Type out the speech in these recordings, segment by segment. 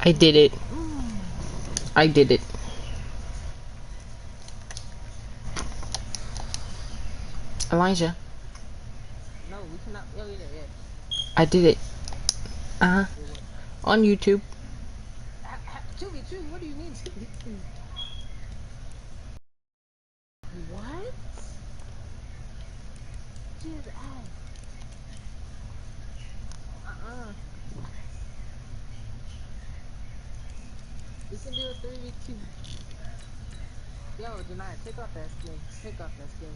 I did it. I did it. Elijah. No, we cannot. Oh, yeah. I did it. On YouTube. 2v2? What do you mean 2v2? What? His ass. We can do a 3v2. Yo, Janai, take off that skin. Take off that skin.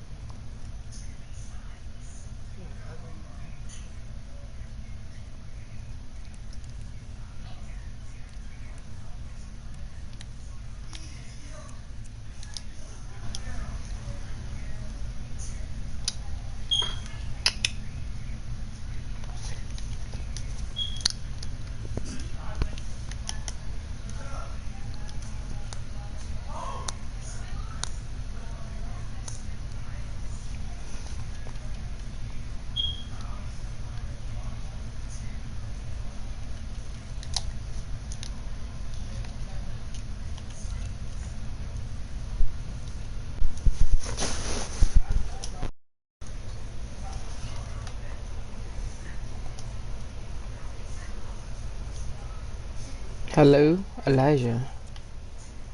Hello, Elijah.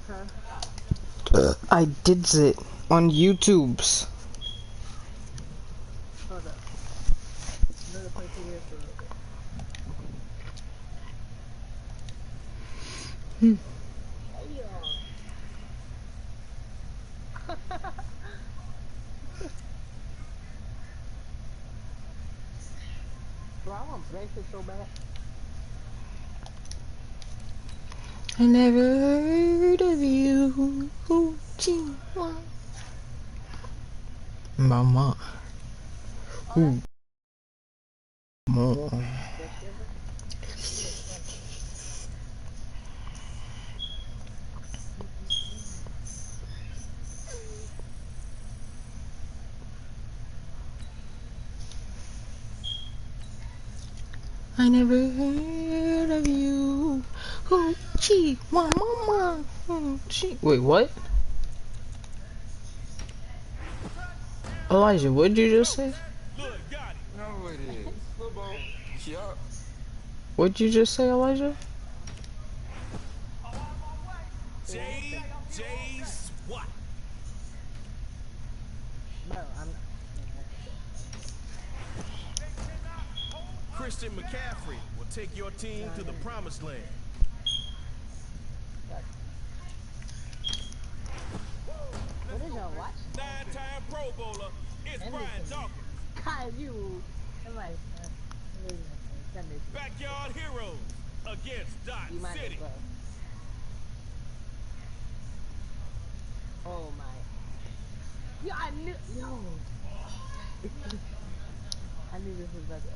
Huh? I did it on YouTube's. Hold up. Another place here for Hmm. Bro, I want breakfast so bad. I never heard of you. Mama. Ooh. More. I never heard of you. Oh, gee, my mama. Oh, gee. Wait, what? Elijah, what did you just say? No, it is. Football. Yup. What did you just say, Elijah? Jay's what? Bro, I'm not. Christian McCaffrey will take your team to the promised land. What is y'all watching? 9-time Pro Bowler, it's Brian Dawkins. God, you. I'm like, Backyard Heroes against Dot you might City. as well. Oh my. Yo, I knew. Yo. I knew this was about to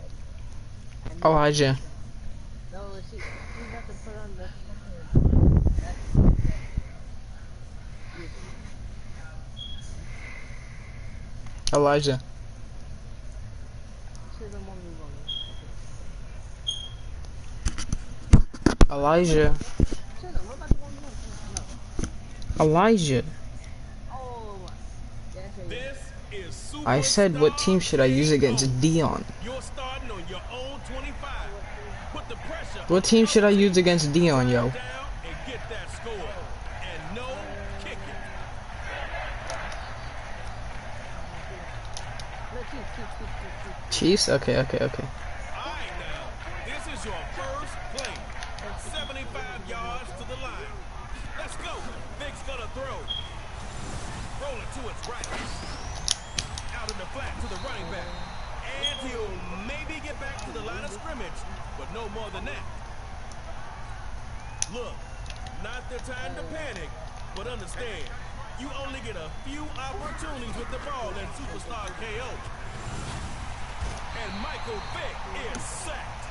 end. Elijah. No, she's about to put on the fucking. Elijah. Elijah. Elijah. I said, what team should I use against Dion? You're starting on your own 25. Put the pressure. What team should I use against Dion, yo? And get that score. And no kicking. Chiefs? Okay. Alright now, this is your first play. 75 yards to the line. Let's go. Vic's gonna throw. Roll it to its right. Out in the flat to the running back. And he'll maybe get back to the line of scrimmage, but no more than that. Look, not the time to panic, but understand, you only get a few opportunities with the ball in Superstar KO. And Michael Vick is sacked.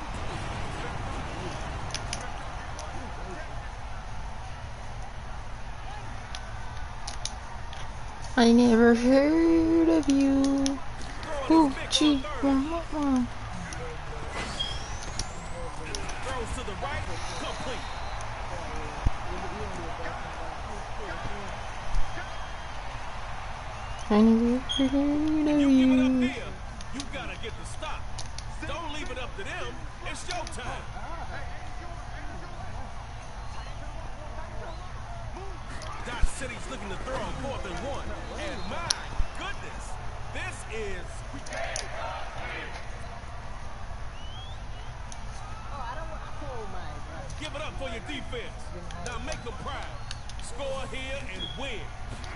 I never heard of you. Ooh, gee, Throws to the right, complete. I never heard of You give it up you. here. You gotta get the stop. Don't leave it up to them. It's showtime. Dot City's looking to throw on 4th and 1. And my goodness, this is... Give it up for your defense. Now make them proud. Score here and win.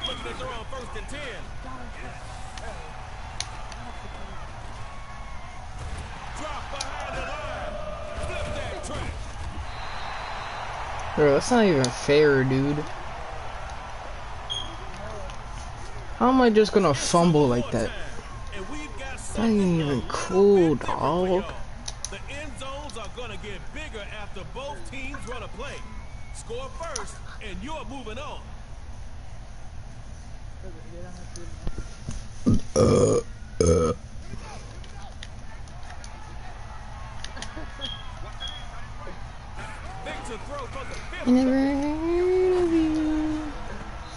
Looking to throw on 1st and 10. Drop behind the line. Flip that track. Bro, that's not even fair, dude. How am I just gonna fumble like that? And we've got That ain't even cool, dog. The end zones are gonna get bigger after both teams run a play. Score first, and you're moving on. Victor throw for the 5th. I never heard of you.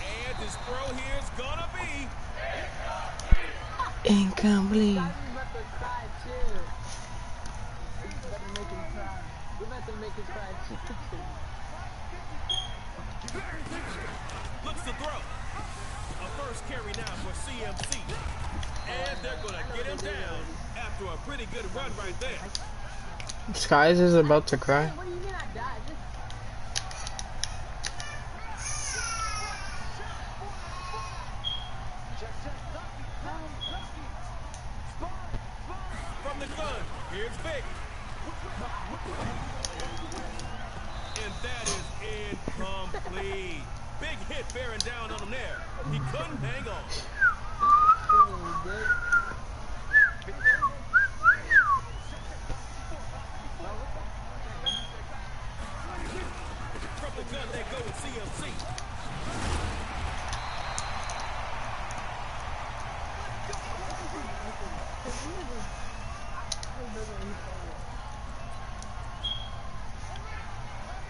And this throw here is gonna be Incomplete. looks to throw. A first carry now for CMC. And they're gonna get him down after a pretty good run right there. Skies is about to cry. What do you mean I died? From the gun, here's Vic. And that is incomplete. Big hit bearing down on him there. He couldn't hang on. From the gun, they go with CMC.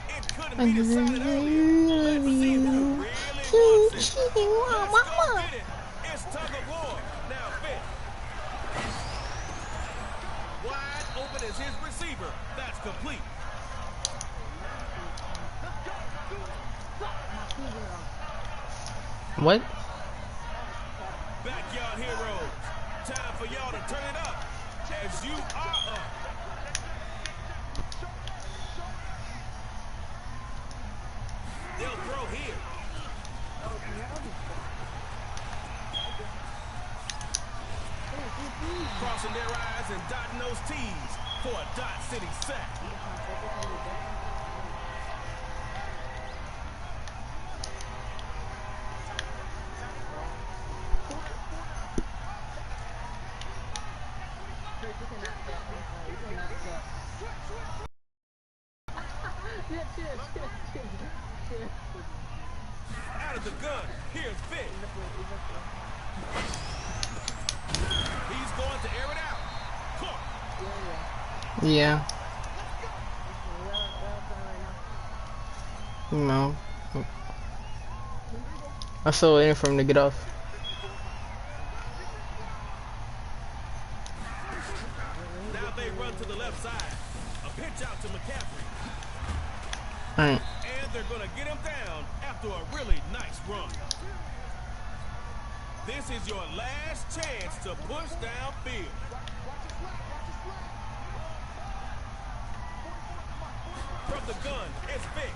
It couldn't I be never decided earlier. heard Let's of see who you. really wants it. Let's go get it. It's tug of war. Now Vic. Wide open is his receiver. That's complete. What? Backyard heroes. Time for y'all to turn it up as you are up. They'll throw here. Crossing their eyes and dotting those T's for a Dot City sack. Out of the gun, here's Vic. He's going to air it out. Caught. Yeah. No. I'm still waiting for him to get off. Now they run to the left side. A pitch out to McCaffrey. Alright. And they're going to get him down after a really nice run. This is your last chance to push downfield. From the gun, it's Vic.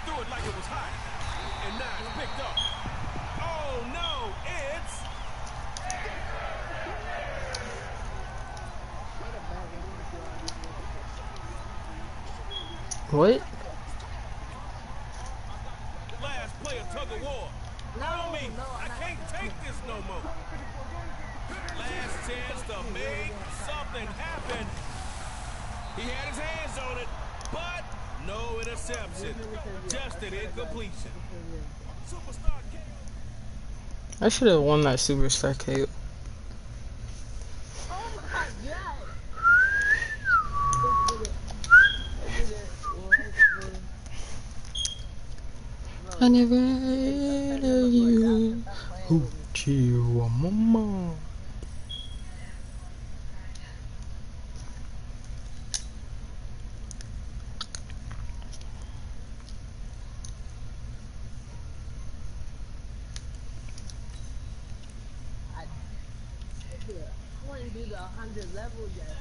Threw it like it was hot. And now it's picked up. Oh no, it's... What? Last play of tug of war. Follow me. I can't take this no more. Last chance to make something happen. He had his hands on it, but no interception. Just an incompletion. Superstar kick. I should have won that superstar KO. Oh my god! I never heard of you. Hoochie mama. I want to do the 100 level yet.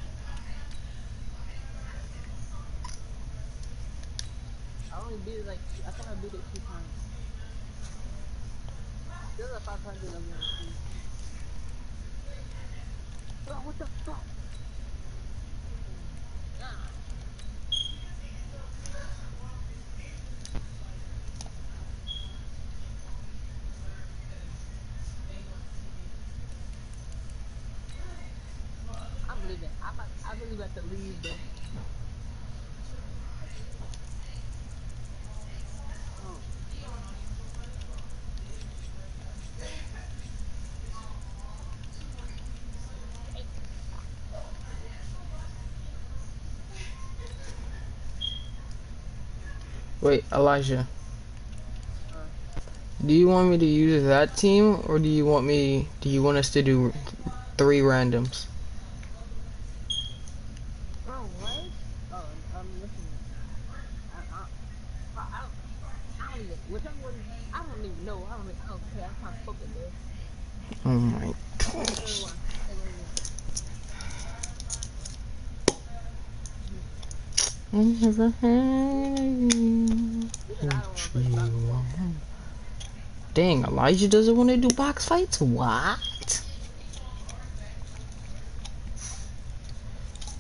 I only beat it like I think I beat it 2 times. There's a 500 level one too. Bro, what the fuck? Ah, I'm leaving. I really about to leave though. Oh, Wait, Elijah. uh, Do you want me to use that team, or do you want us to do 3 randoms? bro, what? Oh, I'm listening. I, I, I don't even. Whichever one. I don't even know. I don't care. I'm trying to focus, bro. Oh my Pick whatever gosh. one. Pick whatever one. I never heard of you. Because I don't want to play Hoochie box fight. mama. Dang, Elijah doesn't want to do box fights? What?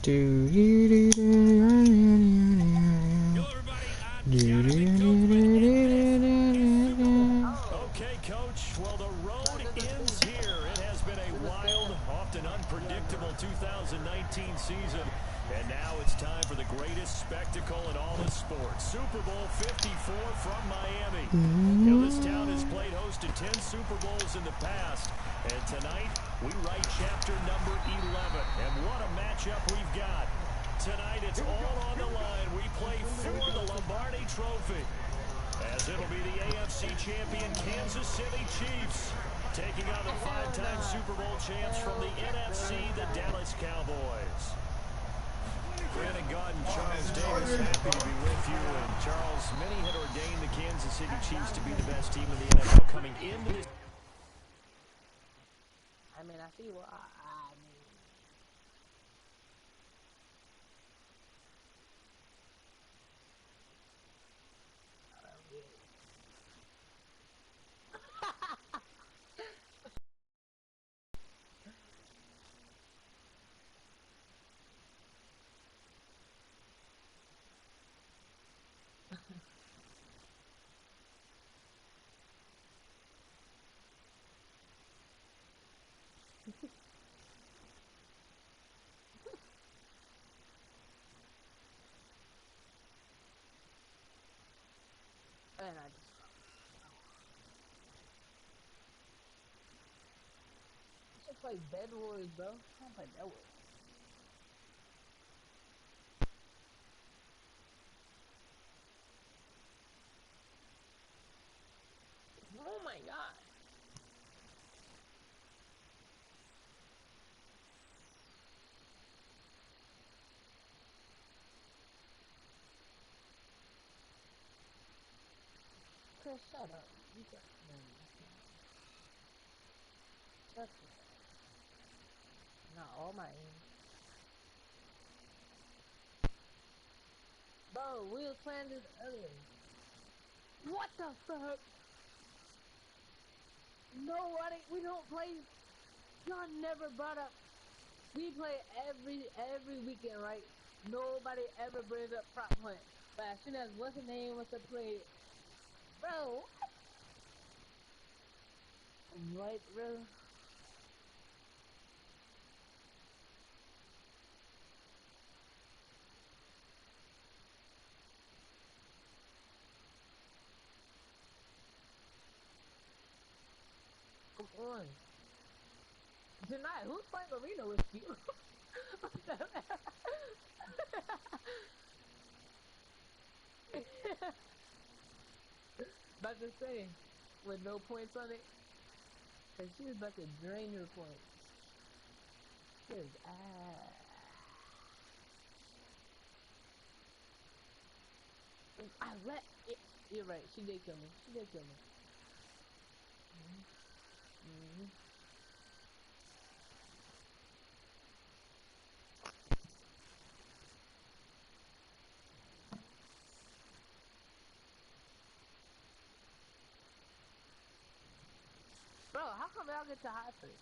Do do do Hello, everybody. do I gotta be Coach, but this is Super Bowl. Oh, Okay, Coach. Well, the bro, road there's a ends thing. here. It has been a There's a wild, stand. often Yeah, unpredictable 2019 season. And now it's time for the greatest spectacle in all of sports. Super Bowl 54 from Miami. You know, this town has played host to 10 Super Bowls in the past. And tonight, we write chapter number 11. And what a matchup we've got. Tonight, it's all on the line. We play for the Lombardi Trophy, as it'll be the AFC champion Kansas City Chiefs taking on the 5-time Super Bowl champs from the NFC, the Dallas Cowboys. Brandon Gaunt and Charles Davis, happy to be with you. And Charles, many had ordained the Kansas City Chiefs to be the best team in the NFL coming into this. I mean, I see what I mean. And I should play Bed Wars, bro. I don't play Bed Wars. Oh my god. Chris, shut up. You just, man, shut the Not all my aim. Bro, we was playing this earlier. What the fuck? Nobody, we don't play. Y'all never brought up. We play every weekend, right? Nobody ever brings up prop hunt. But as soon as what's the name wants to play, bro, what, bro? Come on. Tonight, who's playing arena with you? What the about to say with no points on it. Cause she's about to drain her points. Cause I let it. You're right. She did kill me. She did kill me. Bro, how come y'all get to high first?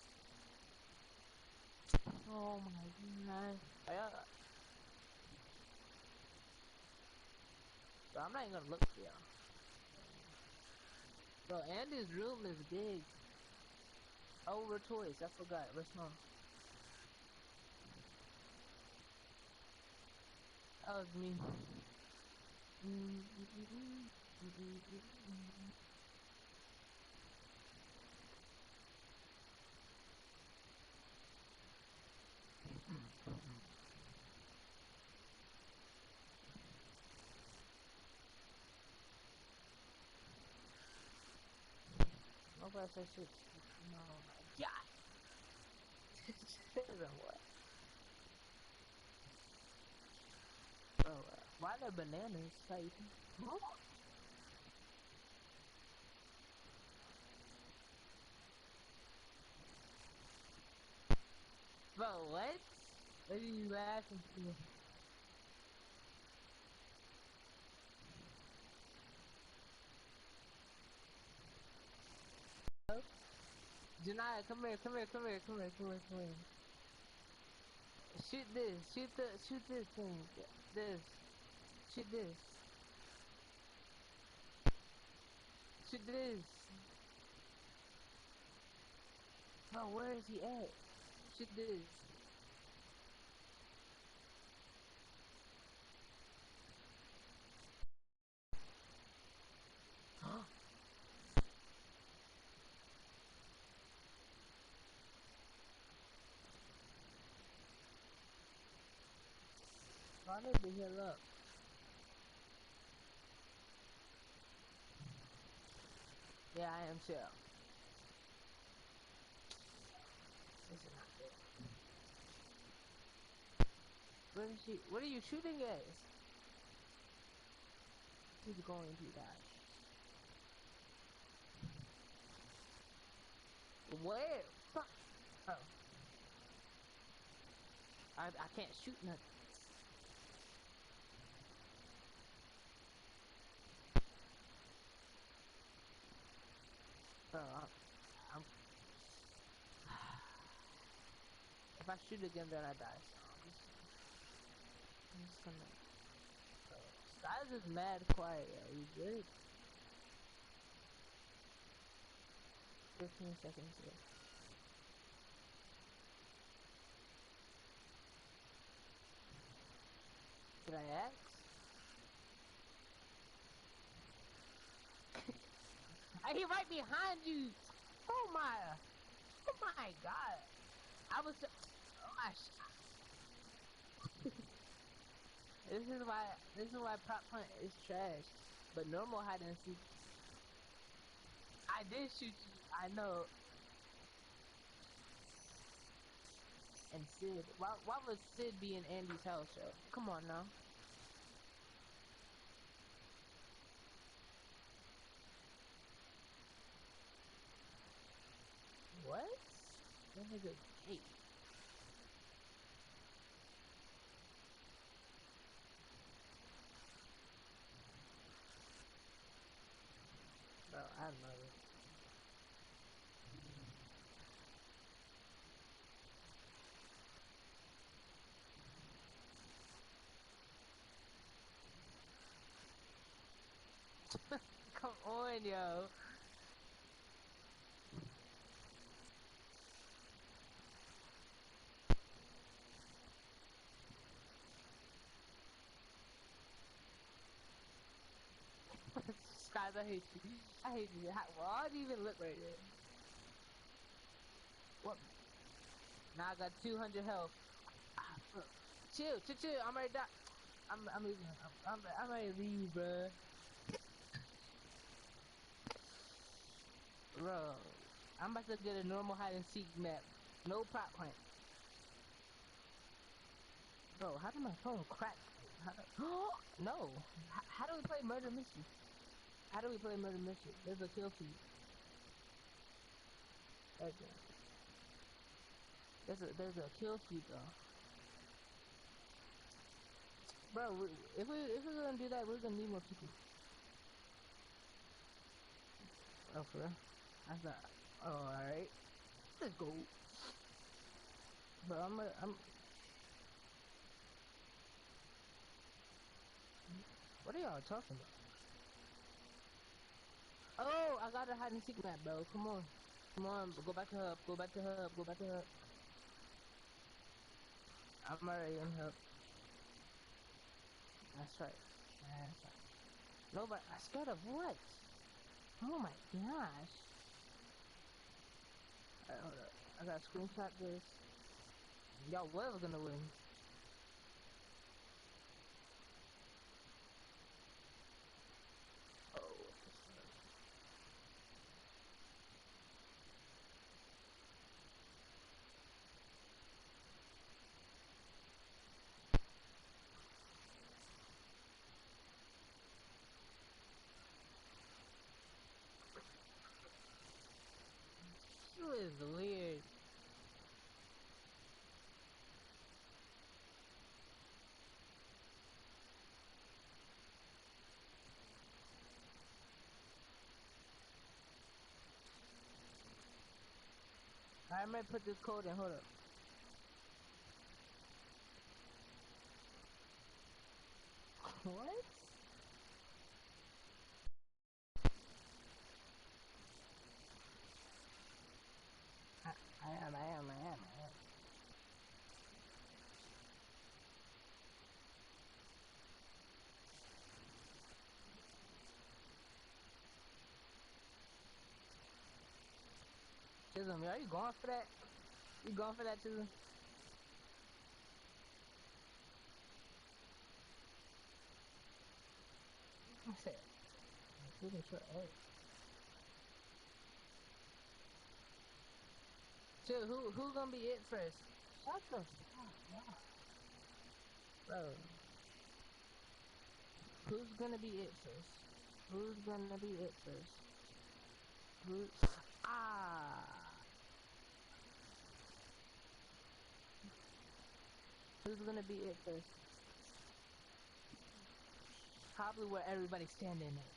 Oh my god. Bro, I'm not even gonna look for y'all. Bro, Andy's room is big. Oh, we're toys. I forgot. We're small. That was me. Nobody said shit. No. Yeah. What? Bro, why are there bananas? Like, huh? Bro, what? What are you laughing for? Janaya, come here, come here, come here, come here, come here, come here. Shoot this, shoot this thing. This. Shoot this. Shoot this. Bro, where is he at? Shoot this. I need to heal up. Yeah, I am too. This is not good. Where is she? What are you shooting at? He's going to die. Where? Fuck. Oh. I can't shoot nothing. Bro, I'm if I shoot again, then I die. So I'm just gonna. Sky's just mad quiet. Are you good? 15 seconds left. Did I ask? He right behind you. Oh my god. I was. Oh my. This is why prop hunt is trash. But normal hide and seek. I did shoot you. I know. And Sid. Why would Sid be in Andy's house, yo? Come on now. What? That nigga gay. Bro, I love it. Come on, yo. Skies, I hate you. I hate you. Why do you even look right there? What? Now I got 200 health. Chill. I'm ready to die. I'm leaving. I'm ready to leave, bruh. Bro, I'm about to get a normal hide and seek map. No prop hunt. Bro, how did my phone crack? No. How do we play murder mystery? How do we play murder mystery? There's a kill feed. Right there. There's a kill feed though. Bro, if we're gonna do that, we're gonna need more people. Oh, for real? That's not. Oh, alright. Let's go. Bro, I'm. What are y'all talking about? Oh, I got a hide and seek map, bro. Come on. Come on, go back to hub. Go back to hub. Go back to hub. I'm already in hub. That's right. That's right. Nobody. I scared of what? Oh my gosh. Alright, hold up. I gotta screenshot this. Y'all was gonna win. Oh, what's this? You is weird. I might put this code in. Hold up. What? I am. Chisholm, are you going for that? You going for that, Chisholm? I said, shooting short. Hey. Chill, who gonna be it first? Shut the fuck up. Bro. Who's gonna be it first? Who's gonna be it first? Who? Ah. Who's gonna be it first? Probably where everybody's standing at.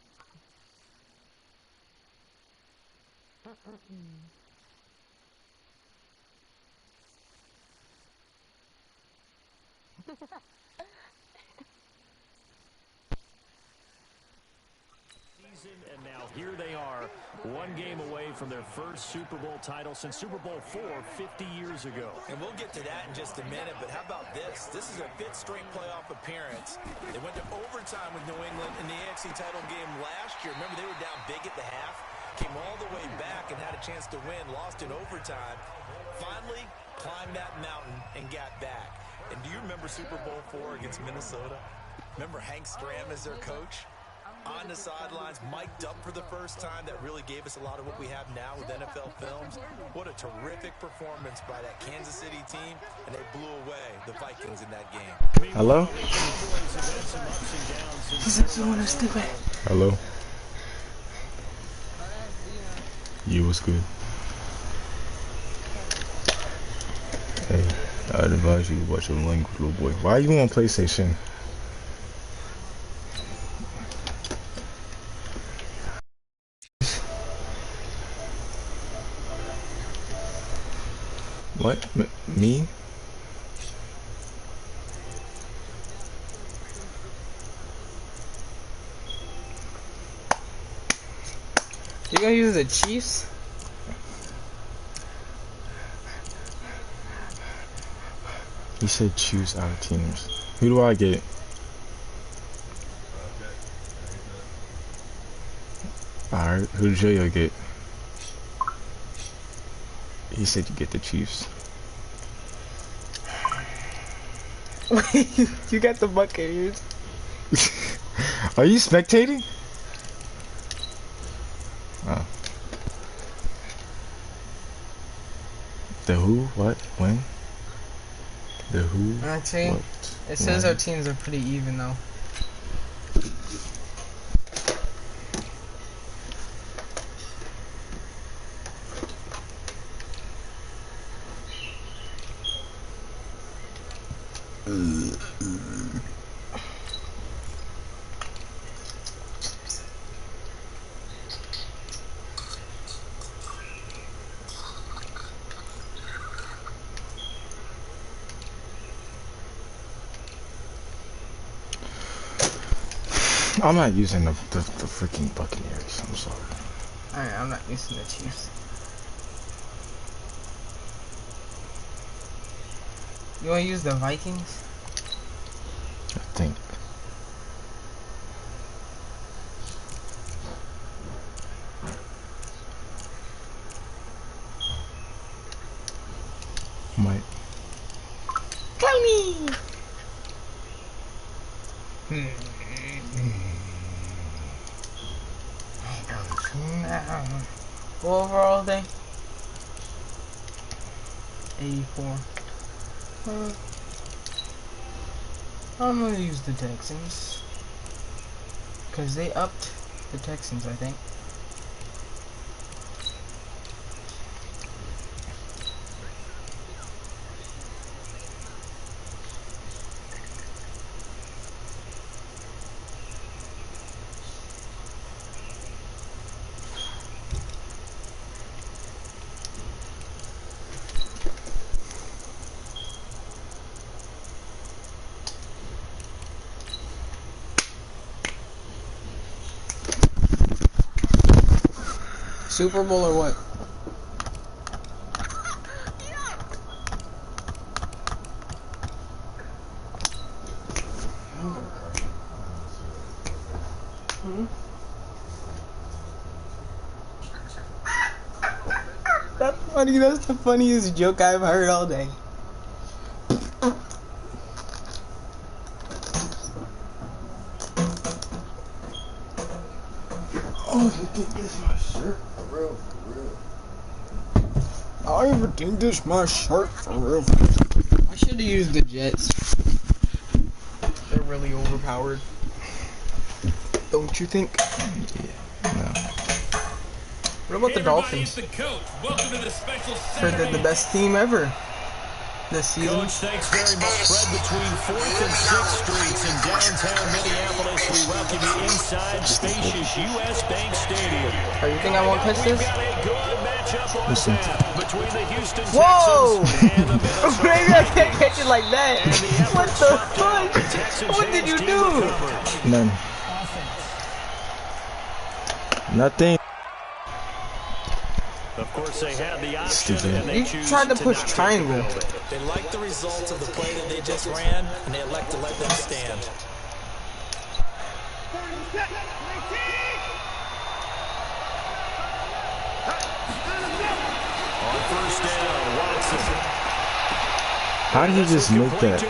And now here they are, one game away from their first Super Bowl title since Super Bowl IV 50 years ago. And we'll get to that in just a minute, but how about this? This is a fifth straight playoff appearance. They went to overtime with New England in the AFC title game last year. Remember, they were down big at the half, came all the way back and had a chance to win, lost in overtime. Finally, climbed that mountain and got back. And do you remember Super Bowl IV against Minnesota? Remember Hank Stram as their coach? On the sidelines, mic'd up for the first time. That really gave us a lot of what we have now with NFL films. What a terrific performance by that Kansas City team, and they blew away the Vikings in that game. Hello? Hello? You, what's good? Hey, I'd advise you to watch your language, little boy. Why are you on PlayStation? What? Me? You gonna use the Chiefs? He said choose our teams. Who do I get? Alright, who did Jojo get? He said you get the Chiefs. Wait, you got the Buccaneers. Are you spectating? Oh. The who? What? When? The who? Actually, What? it says When? our teams are pretty even though. I'm not using the freaking Buccaneers. I'm sorry. Alright, I'm not using the Chiefs. You wanna use the Vikings? I think. Might. Tony! What overall thing? 84. I'm gonna use the Texans. Cause they upped the Texans, I think. Super Bowl or what? That's funny. That's the funniest joke I've heard all day. Oh, you think this is my shirt? For real, for real. I even think this is my shirt for real. I should have used the Jets. They're really overpowered. Don't you think? Yeah, no. What about the Dolphins? Heard they're the best team ever this season. Coach, thanks very much. Spread between 4th and 6th Streets in downtown Minneapolis. We welcome you inside spacious U.S. Bank Stadium. Oh, you think I won't catch this? We've got a good matchup on tap between the Houston Whoa! Texans and the Minnesota Maybe I can't catch it like that. And the What efforts the swept out the fuck? Texans What did you team do? recovered. None. Nothing. Of course, they had the option, and they You choose tried to push not triangle. take the penalty. They like the results of the play that they just ran, and they elect to let them stand. On first down, Watson. How did he just make that?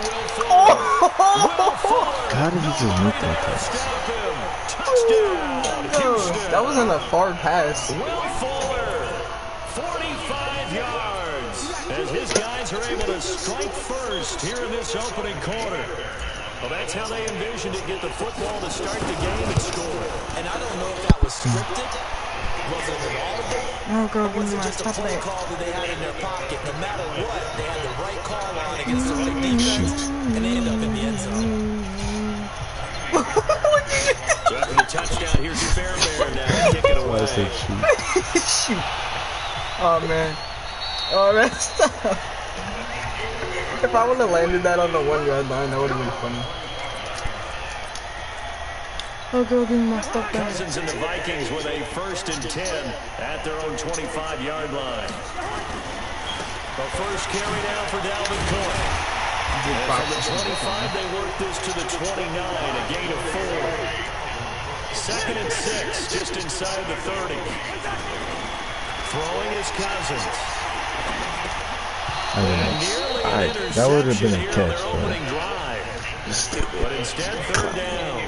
How did he just make that pass? Touchdown, Houston. That wasn't a far pass. Will Fuller, 45 yards, as his guys are able to strike first here in this opening quarter. Well, that's how they envisioned it, get the football to start the game and score. And I don't know if that was scripted. Was it an audible? Oh, girl, Or was it just a play call that they had in their pocket? No matter what, they had the right call on against the right defense, and they end up in the end zone. So after the touchdown, here's Fairbairn now. Kick it away. Shoot. Oh, man. Oh, that's tough. If I would have landed that on the 1 yard line, that would have been funny. Oh, girl, give me my stuff back. Cousins and the Vikings with a 1st and 10 at their own 25-yard line. The first carry down for Dalvin Cook. And from the 25, they work this to the 29, a gain of 4. 2nd and 6, just inside the 30. Throwing is Cousins. That would have been a catch, Opening drive. But instead, 3rd down.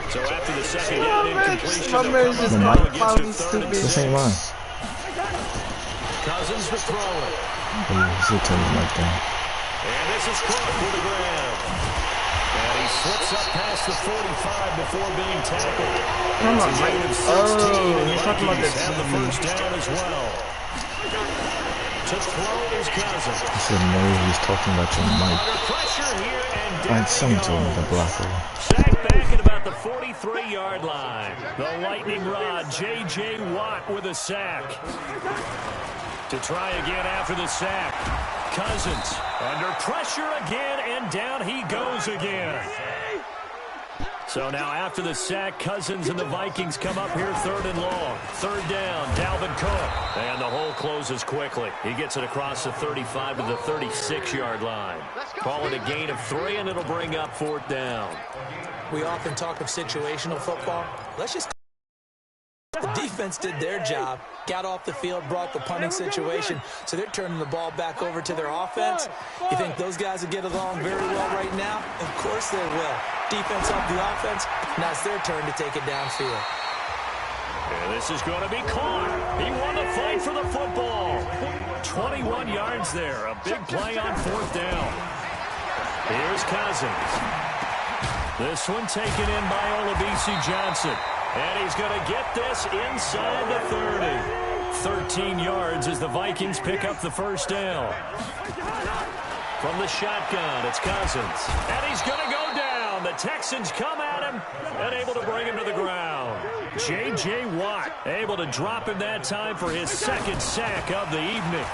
So after the 2nd down incompletion, my man's just finally stupid. This ain't mine. Cousins Cousins to throw it. He's a turn like that. And this is Cook with the grab. And he slips up past the 45 before being tackled. It's a gain of 16, and the Vikings have the first down as well. To throw is Cousins. I said no, he's talking about your mic. Under pressure here, and down Find some to him, the blocker. Sacked back at about the 43-yard line. The lightning rod, J.J. Watt with a sack. To try again after the sack. Cousins under pressure again, and down he goes again. So now after the sack, Cousins and the Vikings come up here 3rd and long. 3rd down, Dalvin Cook. And the hole closes quickly. He gets it across the 35 to the 36-yard line. Call it a gain of 3, and it'll bring up 4th down. We often talk of situational football. Let's just... The defense did their job, got off the field, brought the punting situation, so they're turning the ball back over to their offense. You think those guys will get along very well right now? Of course they will. Defense off the offense, now it's their turn to take it downfield. And this is going to be caught. He won the fight for the football. 21 yards there, a big play on 4th down. Here's Cousins. This one taken in by Olabisi Johnson. And he's going to get this inside the 30. 13 yards as the Vikings pick up the first down. From the shotgun, it's Cousins. And he's going to go down. The Texans come at him and able to bring him to the ground. J.J. Watt able to drop him that time for his 2nd sack of the evening.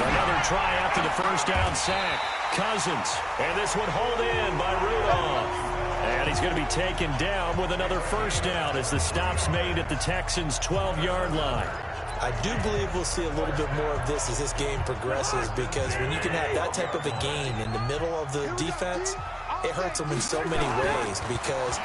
Another try after the first down sack. Cousins. And this one hauled in by Rudolph. And he's going to be taken down with another first down as the stop's made at the Texans' 12-yard line. I do believe we'll see a little bit more of this as this game progresses, because when you can have that type of a gain in the middle of the defense, it hurts them in so many ways, because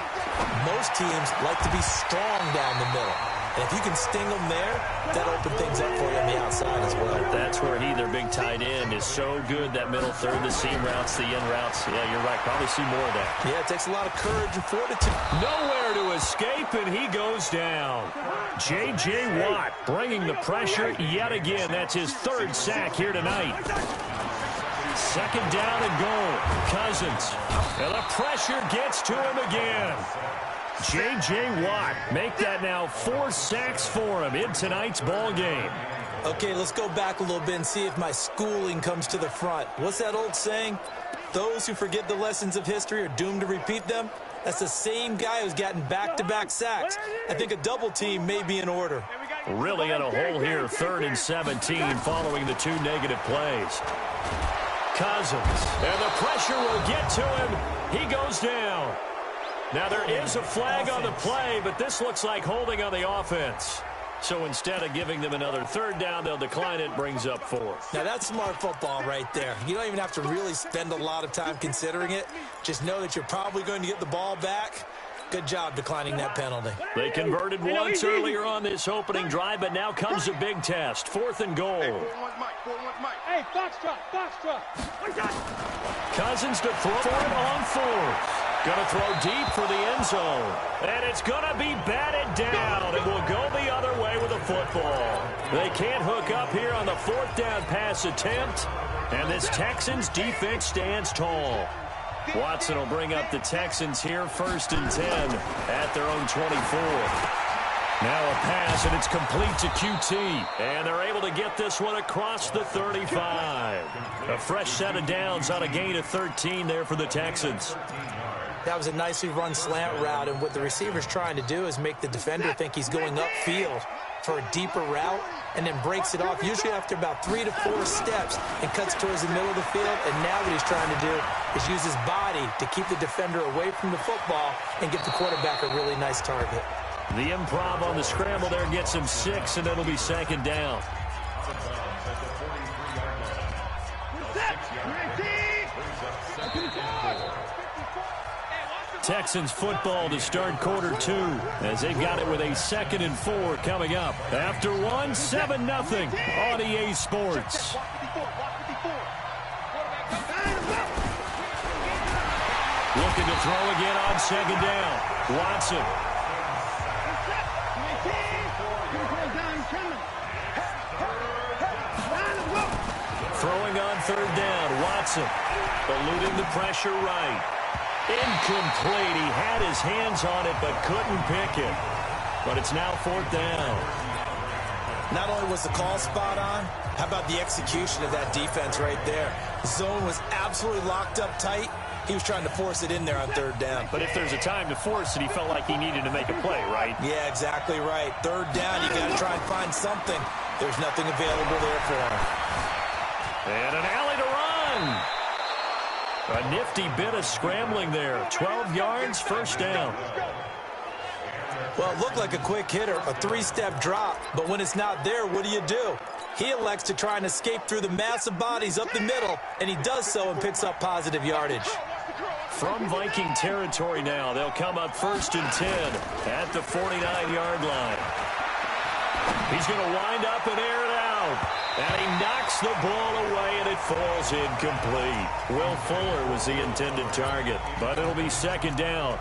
most teams like to be strong down the middle. And if you can sting them there, that'll open things up for you on the outside as well. That's where their big tight end, is so good, that middle third, the seam routes, the in routes. Yeah, you're right. Probably see more of that. Yeah, it takes a lot of courage and fortitude. Nowhere to escape, and he goes down. J.J. Watt bringing the pressure yet again. That's his 3rd sack here tonight. 2nd down and goal. Cousins. And the pressure gets to him again. J.J. Watt make that now 4 sacks for him in tonight's ball game. Okay, let's go back a little bit and see if my schooling comes to the front. What's that old saying? Those who forget the lessons of history are doomed to repeat them. That's the same guy who's gotten back-to-back sacks. I think a double team may be in order. Really in a hole here, 3rd and 17 following the 2 negative plays. Cousins, and the pressure will get to him. He goes down. Now, there is a flag on the play, but this looks like holding on the offense. So instead of giving them another 3rd down, they'll decline it, brings up 4. Now, that's smart football right there. You don't even have to really spend a lot of time considering it. Just know that you're probably going to get the ball back. Good job declining that penalty. They converted once earlier on this opening drive, but now comes a big test. 4th and goal. Hey, Foxtrot. Cousins to throw it on 4th. Going to throw deep for the end zone. And it's going to be batted down. It will go the other way with a football. They can't hook up here on the 4th down pass attempt. And this Texans defense stands tall. Watson will bring up the Texans here 1st and 10 at their own 24. Now a pass, and it's complete to QT. And they're able to get this one across the 35. A fresh set of downs on a gain of 13 there for the Texans. That was a nicely run slant route, and what the receiver's trying to do is make the defender think he's going upfield for a deeper route, and then breaks it off, usually after about 3 to 4 steps, and cuts towards the middle of the field. And now what he's trying to do is use his body to keep the defender away from the football and get the quarterback a really nice target. The improv on the scramble there gets him 6, and it'll be 2nd down. Texans football to start quarter 2 as they've got it with a 2nd and 4 coming up. After 7-0 on EA Sports. Looking to throw again on 2nd down. Watson. third down. Watson eluding the pressure right. Incomplete. He had his hands on it but couldn't pick it. But it's now fourth down. Not only was the call spot on, how about the execution of that defense right there? The zone was absolutely locked up tight. He was trying to force it in there on third down. But if there's a time to force it, he felt like he needed to make a play, right? Yeah, exactly right. Third down, you got to try and find something. There's nothing available there for him. And an alley to run. A nifty bit of scrambling there. 12 yards, first down. Well, it looked like a quick hitter, a three-step drop. But when it's not there, what do? He elects to try and escape through the massive bodies up the middle, and he does so and picks up positive yardage. From Viking territory now, they'll come up 1st and 10 at the 49-yard line. He's going to wind up and air it out. And he knocks the ball away, and it falls incomplete. Will Fuller was the intended target, but it'll be second down.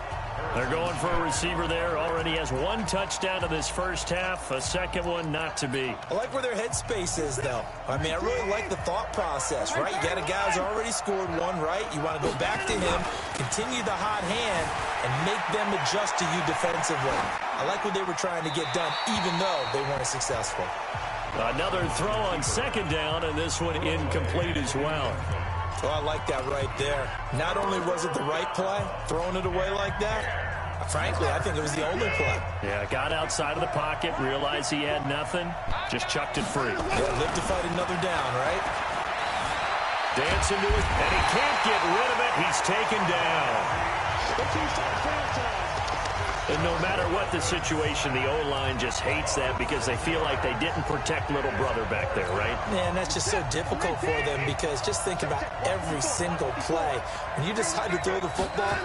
They're going for a receiver there. Already has one touchdown in this first half, a second one not to be. I like where their headspace is, though. I mean, I really like the thought process, right? You got a guy who's already scored one, right? You want to go back to him, continue the hot hand, and make them adjust to you defensively. I like what they were trying to get done, even though they weren't successful. Another throw on second down, and this one incomplete as well. Oh, I like that right there. Not only was it the right play, throwing it away like that, frankly, I think it was the only play. Yeah, got outside of the pocket, realized he had nothing, just chucked it free. Yeah, live to fight another down, right? Dancing to it, and he can't get rid of it. He's taken down. And no matter what the situation, the O-line just hates that because they feel like they didn't protect little brother back there, right? Man, that's just so difficult for them because just think about every single play. When you decide to throw the football,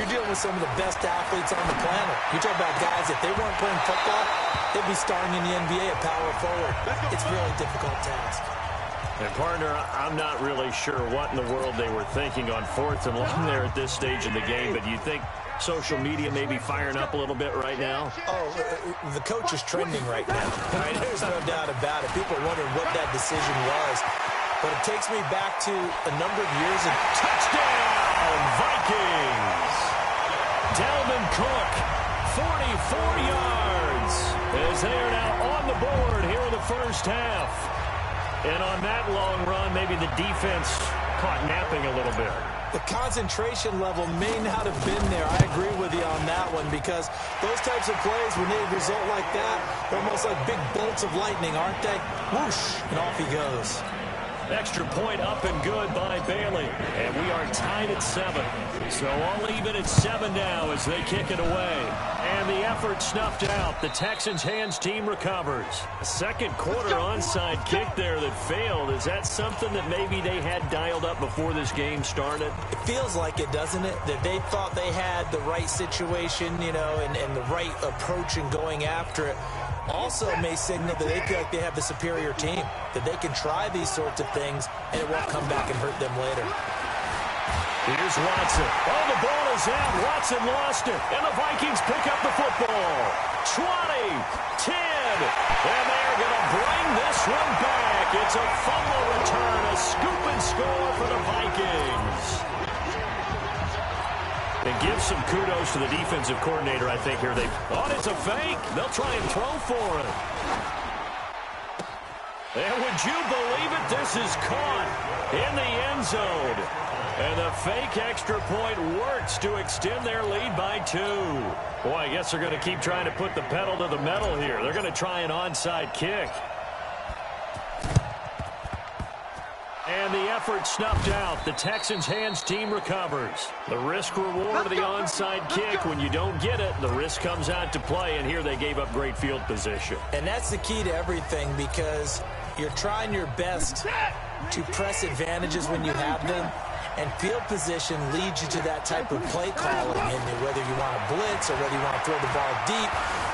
you're dealing with some of the best athletes on the planet. You're talking about guys, if they weren't playing football, they'd be starring in the NBA at power forward. It's a really difficult task. And, partner, I'm not really sure what in the world they were thinking on 4th and long there at this stage of the game, but you think social media may be firing up a little bit right now? Oh, the coach is trending right now. Right? There's no doubt about it. People are wondering what that decision was. But it takes me back to a number of years ago. Touchdown, Vikings! Dalvin Cook, 44 yards, as they are now on the board here in the first half. And on that long run, maybe the defense caught napping a little bit. The concentration level may not have been there. I agree with you on that one because those types of plays, when they result like that, they're almost like big bolts of lightning, aren't they? Whoosh, and off he goes. Extra point up and good by Bailey. And we are tied at 7. So all even at 7 now as they kick it away. And the effort snuffed out. The Texans' hands team recovers. A second quarter onside kick there that failed. Is that something that maybe they had dialed up before this game started? It feels like it, doesn't it? That they thought they had the right situation, you know, and the right approach in going after it. Also may signal that they feel like they have the superior team, that they can try these sorts of things and it won't come back and hurt them later. Here's Watson. Oh, the ball is out. Watson lost it. And the Vikings pick up the football. 20, 10. And they're going to bring this one back. It's a fumble return, a scoop and score for the Vikings. And give some kudos to the defensive coordinator, I think, here. It's a fake. They'll try and throw for it. And would you believe it? This is caught in the end zone. And the fake extra point works to extend their lead by 2. Boy, I guess they're going to keep trying to put the pedal to the metal here. They're going to try an onside kick. And the effort snuffed out. The Texans' hands team recovers. The risk-reward of the onside kick. When you don't get it, the risk comes out to play, and here they gave up great field position. And that's the key to everything because you're trying your best to press advantages when you have them, and field position leads you to that type of play calling, and whether you want to blitz or whether you want to throw the ball deep,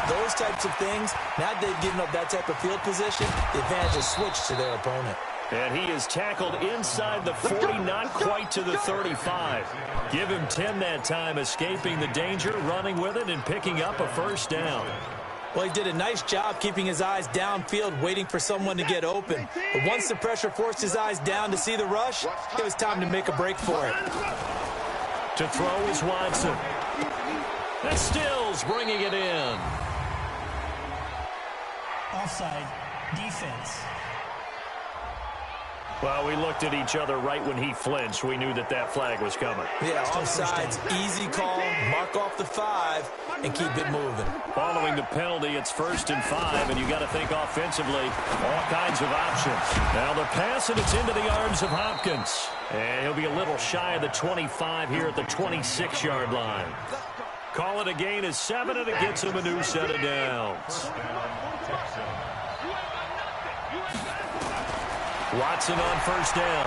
those types of things, now that they've given up that type of field position, the advantage is switched to their opponent. And he is tackled inside the 40, not quite to the 35. Give him 10 that time, escaping the danger, running with it, and picking up a first down. Well, he did a nice job keeping his eyes downfield, waiting for someone to get open. But once the pressure forced his eyes down to see the rush, it was time to make a break for it. To throw is Watson. That's Stills bringing it in. Offside defense. Well, we looked at each other right when he flinched. We knew that that flag was coming. Yeah, offsides, easy call, mark off the 5, and keep it moving. Following the penalty, it's 1st and 5, and you got to think offensively, all kinds of options. Now the pass, and it's into the arms of Hopkins. And he'll be a little shy of the 25 here at the 26-yard line. Call it a gain of 7, and it gets him a new set of downs. Watson on 1st down.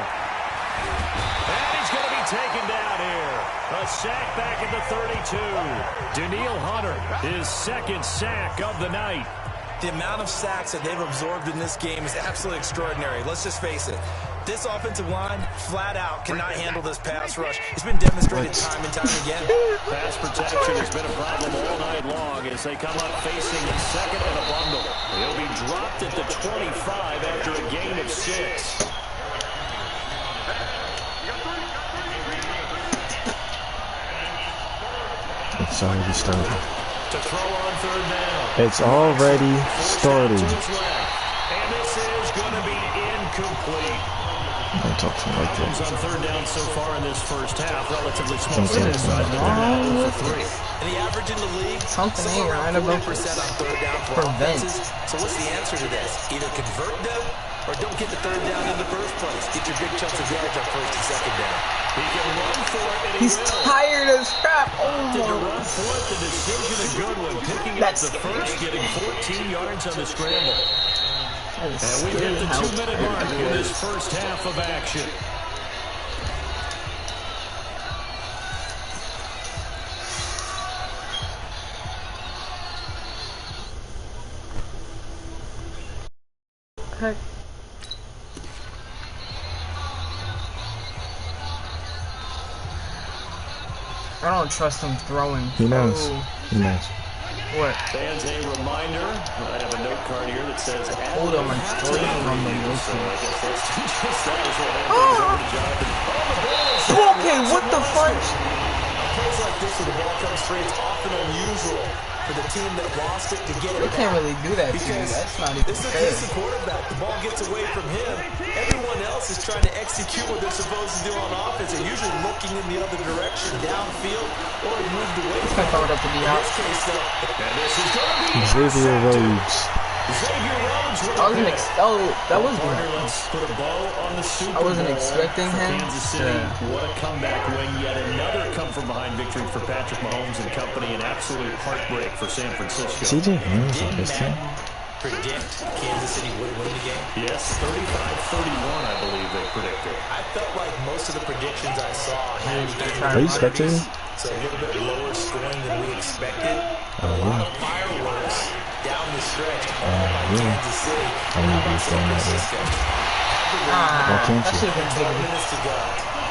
And he's going to be taken down here. A sack back at the 32. Danielle Hunter, his 2nd sack of the night. The amount of sacks that they've absorbed in this game is absolutely extraordinary. Let's just face it. This offensive line, flat out, cannot handle this pass rush. It's been demonstrated time and time again. Pass protection has been a problem all night long as they come up facing a 2nd and a bundle. He'll be dropped at the 25 after a gain of 6. It's already started. To throw on 3rd down. It's already started. And this is going to be incomplete. Don't talk to me like that. On 3rd down so far in this 1st half, relatively small. What is wrong? And the average in the league, Something ain't right about 40% on 3rd down for offenses. So what's the answer to this? Either convert them or don't get the 3rd down in the first place. Get your big chunks of yards on 1st and 2nd down. He can run for it, and He's tired as crap. to run for it, the decision a good one. Picking up the first, getting 14 yards on the scramble. And we hit the 2-minute mark in this 1st half of action. Okay. I don't trust him throwing. He knows. Oh. He knows. What? Fans, a reminder. I have a note card here that says, Hold on, I'm straight from the so I guess that's just that is what happens. Okay, what the fuck? Plays like this where the ball comes free, it's often unusual for the team that lost it to get it They can't back. really do that to you. Because That's not even this is a fair. decent quarterback. The ball gets away from him. Everyone else is trying to execute what they're supposed to do on offense. They're usually looking in the other direction, downfield, or moved away It's from gonna throw it up to the In out. this case, though, And this is going to be Xavier Rhodes. Xavier Rhodes with I wasn't that was Partner, let's put a bow on the Super I wasn't Bowl expecting for him Kansas City. What a comeback win. Yet another come-from-behind victory for Patrick Mahomes and company. An absolute heartbreak for San Francisco. CJ Ham's on this team. predict Kansas City would win the game? Yes, 35-31, I believe they predicted. I felt like most of the predictions I saw had Are you spectating? So a little bit lower scoring than we expected. A lot of fireworks down the stretch, all by Kansas City. I need to be saying that. Why can't that you? should have been bigger. Minutes to go.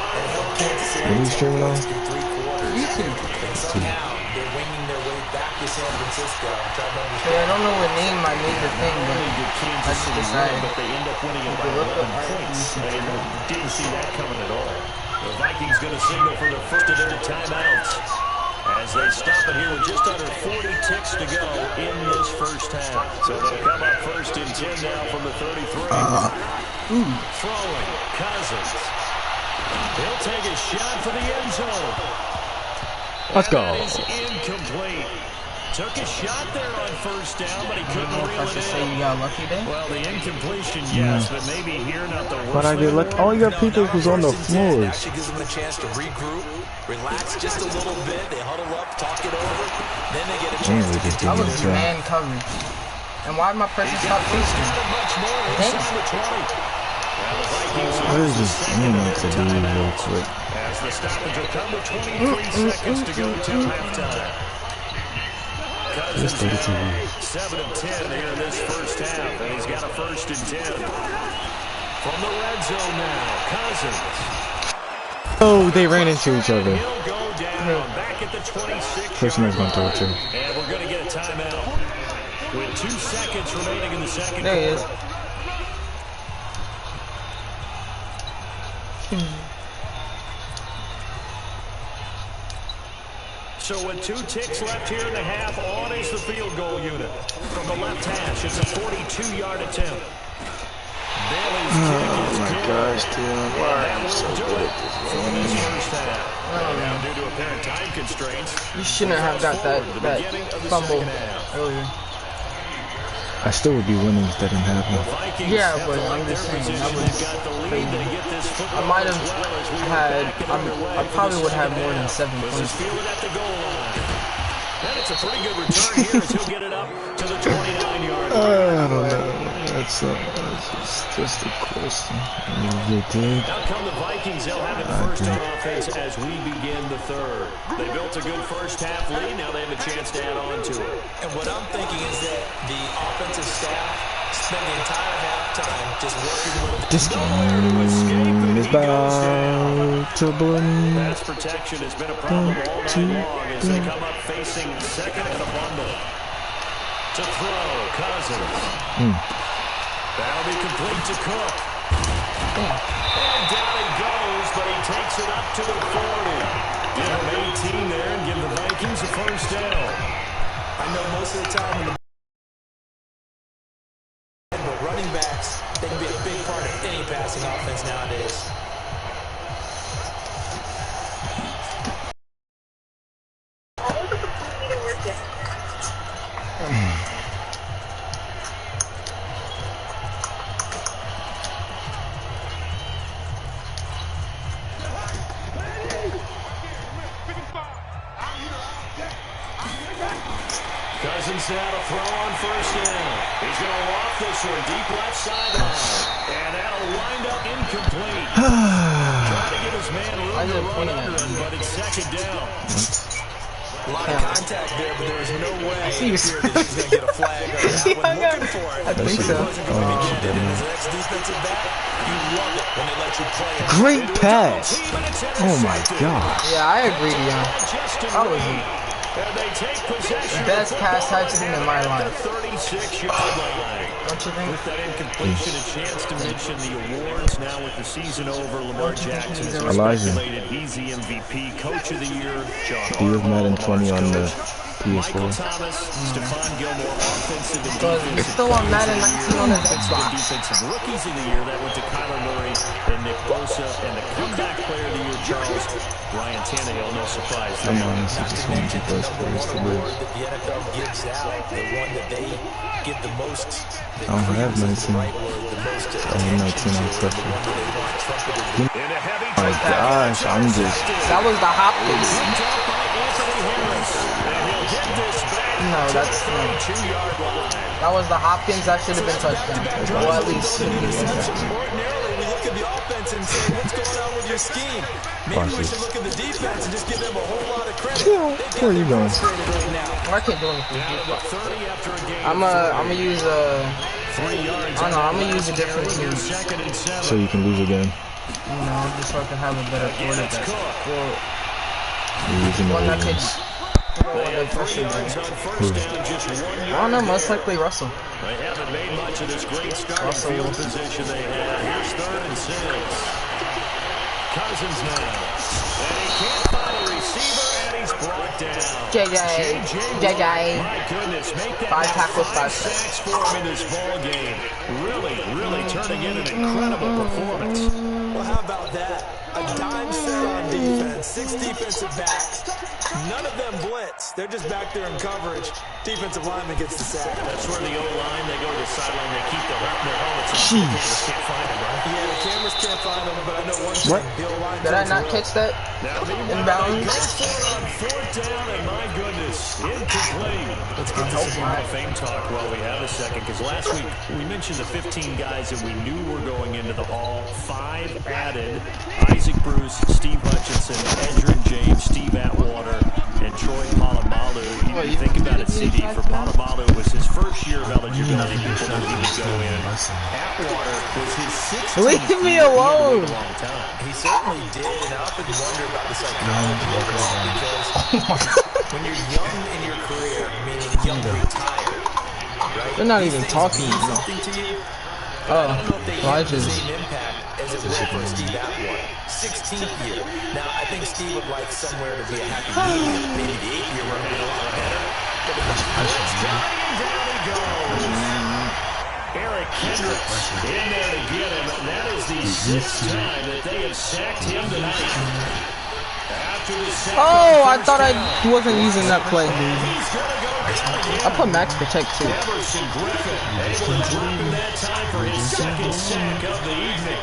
And help Kansas City What are you streaming on? through 3 quarters. YouTube. And somehow they're winging their way back to San Francisco. I'm trying to understand. Hey, I don't know what name I made the thing, but Really did I Kansas just City win, decided. but they end up winning it by You look 11 up points. YouTube. They didn't see that coming at all. The Vikings going to signal for their first and into timeouts as they stop it here with just under 40 ticks to go in this first half. So they'll come up first and 10 now from the 33. Throwing, Cousins. He'll take a shot for the end zone. Let's go. That is incomplete. Took a shot there on first down, but he I couldn't don't know if I reel should it say in. you got lucky there. Well, the incompletion, yes, but maybe here not the worst. But I get lucky. All your people was on the floor. It actually gives them a chance to regroup, relax just a little bit. They huddle up, talk it over. Then they get a chance to I continue was to man coverage. And why did my person stop facing me? Dang. What is this game to do real quick? As the stoppage will come with 23 seconds to go till halftime. It's Cousins 32. now 7 of 10 here in this first half, and he's got a first and 10. From the red zone now, Cousins. Oh, they ran into each other. He'll go down back at the 26. Person is going to throw it too. And we're going to get a timeout. with 2 seconds remaining in the second There he is. quarter. So with 2 ticks left here in the half, on is the field goal unit. From the left hash, it's a 42-yard attempt. Bailey's kick is good. Gosh, Tim, why are you so good at this game? Now, due to apparent time constraints, You shouldn't have got that fumble earlier. I still would be winning if that didn't happen. Yeah, but I'm just saying that was crazy. I might have had. I probably would have more than 7 points. And it's a pretty good return here as he'll get it up to the 29-yard line. I don't know. That's just a question. Now come the Vikings. They'll have it first on offense as we begin the third. They built a good first half lead. Now they have a chance to add on to it. And what I'm thinking is that the offensive staff spent the entire halftime just working with this game is about to bloom. Pass protection has been a problem all night long as they come up facing second and a bundle. To throw, Cousins. That'll be complete to Cook. And down he goes, but he takes it up to the 40. Give him 18 there and give the Vikings a first down. I know most of the time, but running backs, they can be a big part of any passing offense nowadays. Cousins now to throw on first down. He's going to loft this one deep left sideline. And that'll wind up incomplete. Trying to give his man room to run under him, but it's second down. A lot of contact there, but there was no way here that he's going to get a flag on that one. Looking for it. I think so. Wasn't going to get it. And as an ex-defensive back, you love it when they let you play it. Great pass. Oh my God. Yeah, I agree, Dion. I was the best pass I've seen in my life. 36-yard line. Don't you think? With that incompletion, a chance to mention the awards now with the season over. Lamar Jackson is speculated. He's the MVP, Coach of the Year. Do you have Madden 20 on the PS4? Thomas, Stephon Gilmore, offensive and But defensive. it's still on Madden 19 on his Xbox. Defensive rookies of the year that went to Kyler Murray and Nick Bosa, and the comeback player of the year, Charles Ryan Tannehill. No surprise there. I'm honestly just want the best players to live. That the NFL gives out, the one that they give the most. I don't have 19. I have 19 on special. Oh my gosh, I'm just... That was the Hopkins. No, that's that was the Hopkins. That should have been touchdown. Well, at least. Ordinarily, we look at the offense and say, what's going on with your scheme? Maybe we should look at the defense and just give them a whole lot of credit. Where are you going? I can't do anything. I'm gonna use a. I don't know. I'm gonna use a different team. So you can lose again. No, just so I can have a better quarterback. Well, You're using the one that could. Ravens. I don't know. Most likely Russell. They haven't made much of this great starting field position they had. Here's 3rd and 6. Cousins now. And he can't find a receiver, and he's brought down. JJ. My goodness, make that 5 tackles, 5 sacks for him in this ball game. Really turning in an incredible performance. Well, how about that? A dime set on defense, 6 defensive backs. None of them blitz. They're just back there in coverage. Defensive lineman gets the sack. That's where the O-line, they go to the sideline, they keep their helmets on. The cameras can't find them, right? Yeah, the cameras can't find them, but I know one thing. The O-line Did I not catch that? In bounds? On 4th down, and my goodness, incomplete. Let's get to some Hall of Fame talk while we have a second, because last week we mentioned the 15 guys that we knew were going into the Hall. 5 added: Isaac Bruce, Steve Hutchinson, Edgerrin James, Steve Atwater, and Troy Polamalu. You think about it, CD, for Polamalu, it was his first year of eligibility before he would go in. Atwater was his 16th Leave me alone. He certainly did, and I often wonder about the psychology of it all, because when you're young in your career, meaning young retired, right? They're not even talking. Something to you? Oh, I don't know if they well, have the same impact as it will for Steve Atwater. 16th year. Now, I think Steve would like somewhere to be a happy medium. Maybe the 8th year would have been a lot better. Down he goes. Eric Kendricks in there to get him, and that is the 6th time that they have sacked him tonight. Oh, I thought I wasn't using that play. I put max protect too. Everson Griffin able to drop him that time for his 2nd sack of the evening.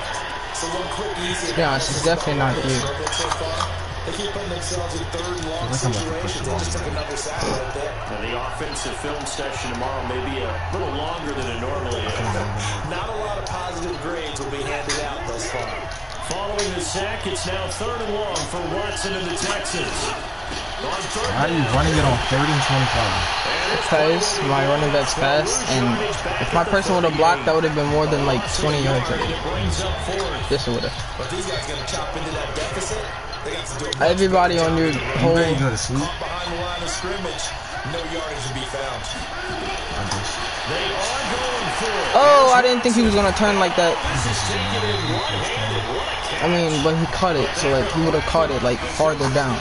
So one quick easy. To be honest, it's definitely not you. They keep putting themselves in third and long situations. They just took another sack right there. And the offensive film session tomorrow may be a little longer than it normally is. Not a lot of positive grades will be handed out thus far. Following the sack, it's now 3rd and long for Watson and the Texans. Why are you running it on 3rd and 25? Because my running back's fast, and if my person would have blocked, that would have been more than like 20 yards already. This would have. But these guys going to chop into that deficit. They got to do it. Everybody on your whole. You go to sleep. Behind the line of scrimmage, no yardage to be found. They are going for it. Oh, I didn't think he was gonna turn like that. I mean, but he caught it, so like he would have caught it like farther down.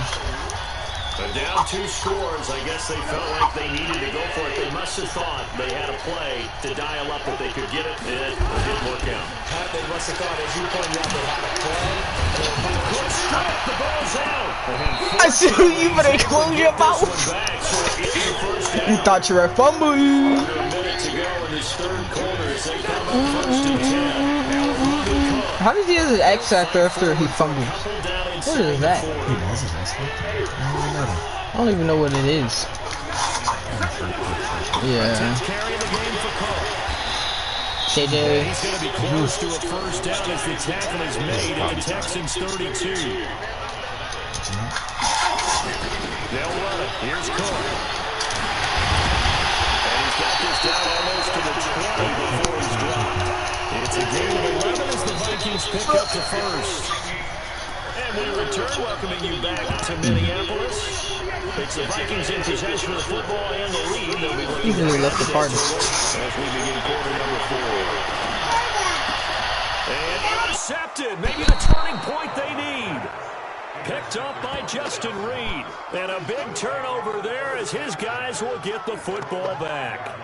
But down 2 scores, I guess they felt like they needed to go for it. They must have thought they had a play to dial up that they could get it. It didn't work out. They must have thought, as you pointed out, they had a play. Good strike, the ball's out. I see you better close your mouth. You thought you were fumbling. Under a minute to go in this 3rd quarter as they come up 1st and 10. How does he have an X factor after he fumbles? What is that? I don't even know what it is. Yeah. JJ. He's going to be close to a 1st down as the tackle is made at the Texans 32. They'll run it. Here's Cook. And he's got this down almost to the 20 before he's dropped. It's a gain of 11 as the Vikings pick up the 1st. And we return, welcoming you back to Minneapolis. It's the Vikings in possession of the football and the lead. They'll be looking Easily left the party. as we begin quarter number 4. And intercepted. Maybe the turning point they need. Picked up by Justin Reed. And a big turnover there as his guys will get the football back.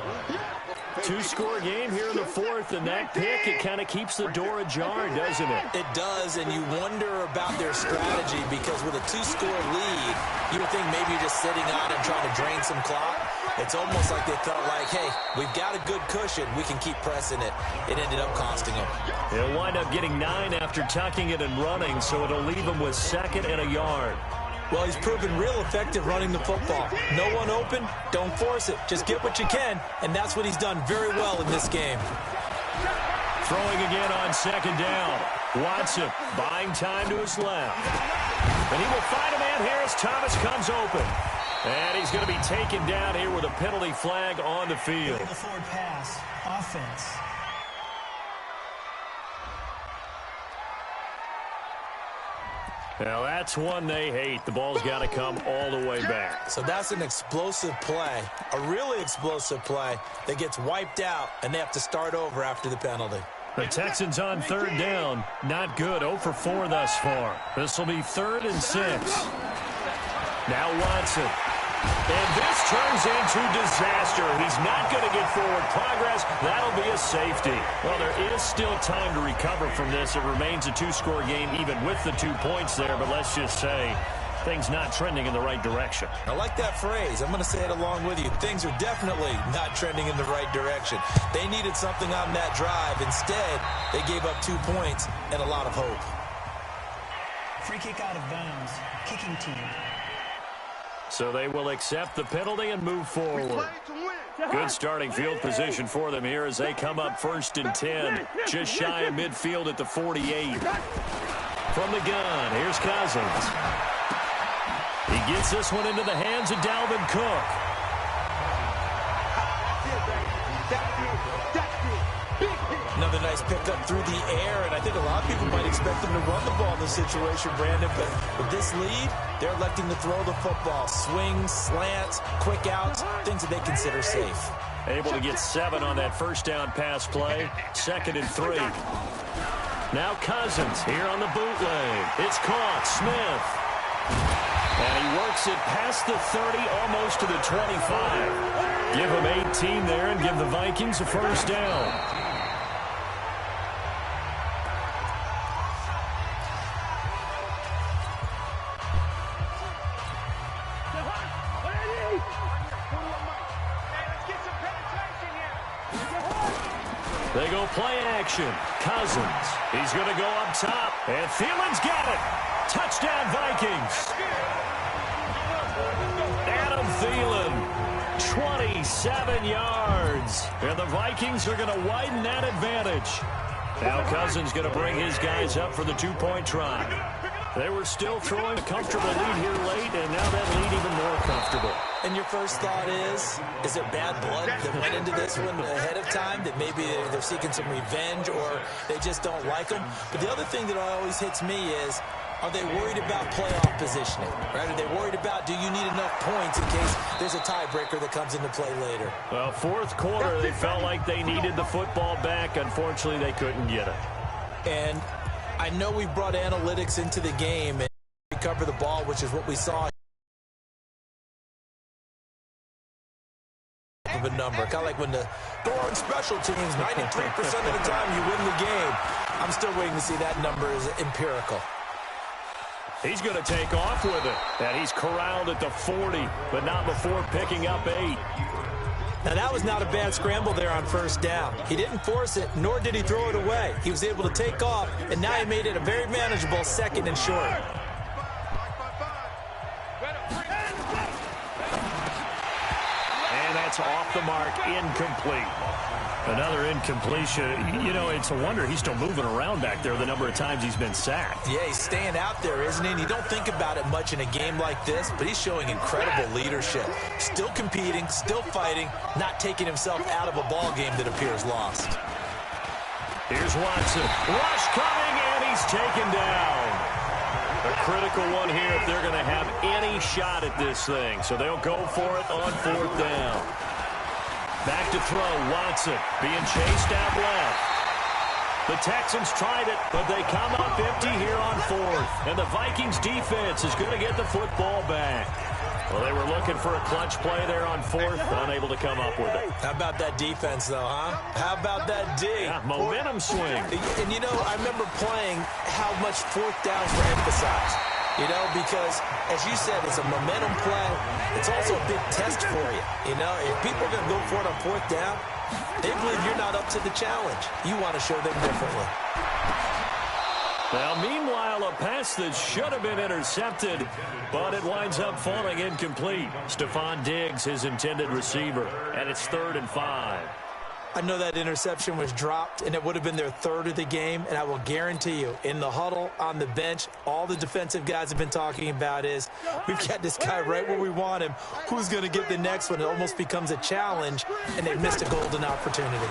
2-score game here in the 4th, and that pick, it kind of keeps the door ajar, doesn't it? It does, and you wonder about their strategy because with a 2-score lead, you would think maybe you're just sitting on and trying to drain some clock. It's almost like they felt like, hey, we've got a good cushion. We can keep pressing it. It ended up costing them. He'll wind up getting 9 after tucking it and running, so it'll leave him with 2nd and a yard. Well, he's proven real effective running the football. No one open, don't force it. Just get what you can, and that's what he's done very well in this game. Throwing again on 2nd down. Watson buying time to his left. And he will find a man here as Thomas comes open. And he's going to be taken down here with a penalty flag on the field. The forward pass, offense. Now that's one they hate. The ball's got to come all the way back. So that's an explosive play, a really explosive play that gets wiped out, and they have to start over after the penalty. The Texans on 3rd down. Not good. 0 for 4 thus far. This will be 3rd and 6. Now Watson. And this turns into disaster. He's not going to get forward progress. That'll be a safety. Well, there is still time to recover from this. It remains a 2-score game even with the 2 points there. But let's just say things not trending in the right direction. I like that phrase. I'm going to say it along with you. Things are definitely not trending in the right direction. They needed something on that drive. Instead, they gave up 2 points and a lot of hope. Free kick out of bounds. Kicking team. So they will accept the penalty and move forward. Good starting field position for them here as they come up 1st and 10. Just shy of midfield at the 48. From the gun, here's Cousins. He gets this one into the hands of Dalvin Cook. Another nice pickup through the air, and I think a lot of people might expect them to run the ball in this situation, Brandon, but with this lead, they're electing to throw the football. Swings, slants, quick outs, things that they consider safe. Able to get 7 on that first down pass play. 2nd and 3. Now Cousins here on the bootleg. It's caught. Smith. And he works it past the 30, almost to the 25. Give him 18 there and give the Vikings a first down. They go play action. Cousins. He's going to go up top. And Thielen's got it. Touchdown, Vikings. Adam Thielen, 27 yards. And the Vikings are going to widen that advantage. Now Cousins going to bring his guys up for the 2-point try. They were still throwing a comfortable lead here late, and now that lead even more comfortable. And your first thought is there bad blood that went into this one ahead of time, that maybe they're seeking some revenge or they just don't like them? But the other thing that always hits me is, are they worried about playoff positioning? Right? Are they worried about, do you need enough points in case there's a tiebreaker that comes into play later? Well, fourth quarter, they felt like they needed the football back. Unfortunately, they couldn't get it. And I know we've brought analytics into the game and recover the ball, which is what we saw. Of a number, kind of like when they're on special teams, 93% of the time you win the game. I'm still waiting to see that number is empirical. He's going to take off with it. And he's corralled at the 40, but not before picking up 8. Now, that was not a bad scramble there on first down. He didn't force it, nor did he throw it away. He was able to take off, and now he made it a very manageable 2nd and short. And that's off the mark, incomplete. Another incompletion. You know, it's a wonder he's still moving around back there the number of times he's been sacked. Yeah, he's staying out there, isn't he? And you don't think about it much in a game like this, but he's showing incredible leadership. Still competing, still fighting, not taking himself out of a ball game that appears lost. Here's Watson. Rush coming, and he's taken down. A critical one here if they're going to have any shot at this thing. So they'll go for it on 4th down. Back to throw, Watson being chased out left. The Texans tried it, but they come up empty here on 4th. And the Vikings defense is going to get the football back. Well, they were looking for a clutch play there on 4th, unable to come up with it. How about that defense, though, huh? How about that D? Yeah, momentum swing. And, you know, I remember playing how much 4th downs were emphasized. You know, because, as you said, it's a momentum play. It's also a big test for you. You know, if people are going to go for it on 4th down, they believe you're not up to the challenge. You want to show them differently. Now, meanwhile, a pass that should have been intercepted, but it winds up falling incomplete. Stephon Diggs, his intended receiver, and it's 3rd and 5. I know that interception was dropped, and it would have been their 3rd of the game, and I will guarantee you, in the huddle, on the bench, all the defensive guys have been talking about is, we've got this guy right where we want him. Who's going to get the next one? It almost becomes a challenge, and they've missed a golden opportunity.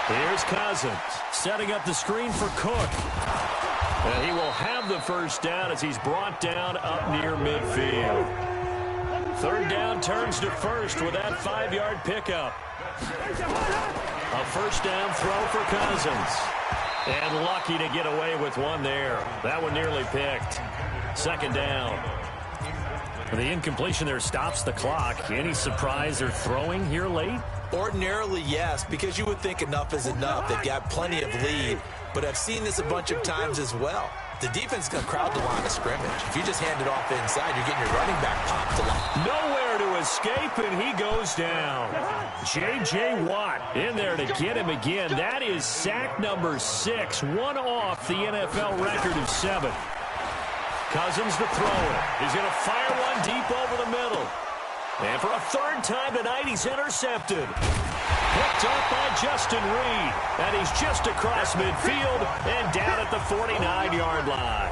Here's Cousins, setting up the screen for Cook. And he will have the first down as he's brought down up near midfield. 3rd down turns to 1st with that 5-yard pickup. A first down throw for Cousins. And lucky to get away with one there. That one nearly picked. 2nd down. The incompletion there stops the clock. Any surprise they're throwing here late? Ordinarily, yes, because you would think enough is enough. They've got plenty of lead, but I've seen this a bunch of times as well. The defense is going to crowd the line of scrimmage. If you just hand it off inside, you're getting your running back popped a lot. Nowhere to escape, and he goes down. J.J. Watt in there to get him again. That is sack number 6, one off the NFL record of 7. Cousins the thrower. He's going to fire one deep over the middle. And for a 3rd time tonight, he's intercepted. Picked up by Justin Reed. And he's just across midfield and down at the 49-yard line.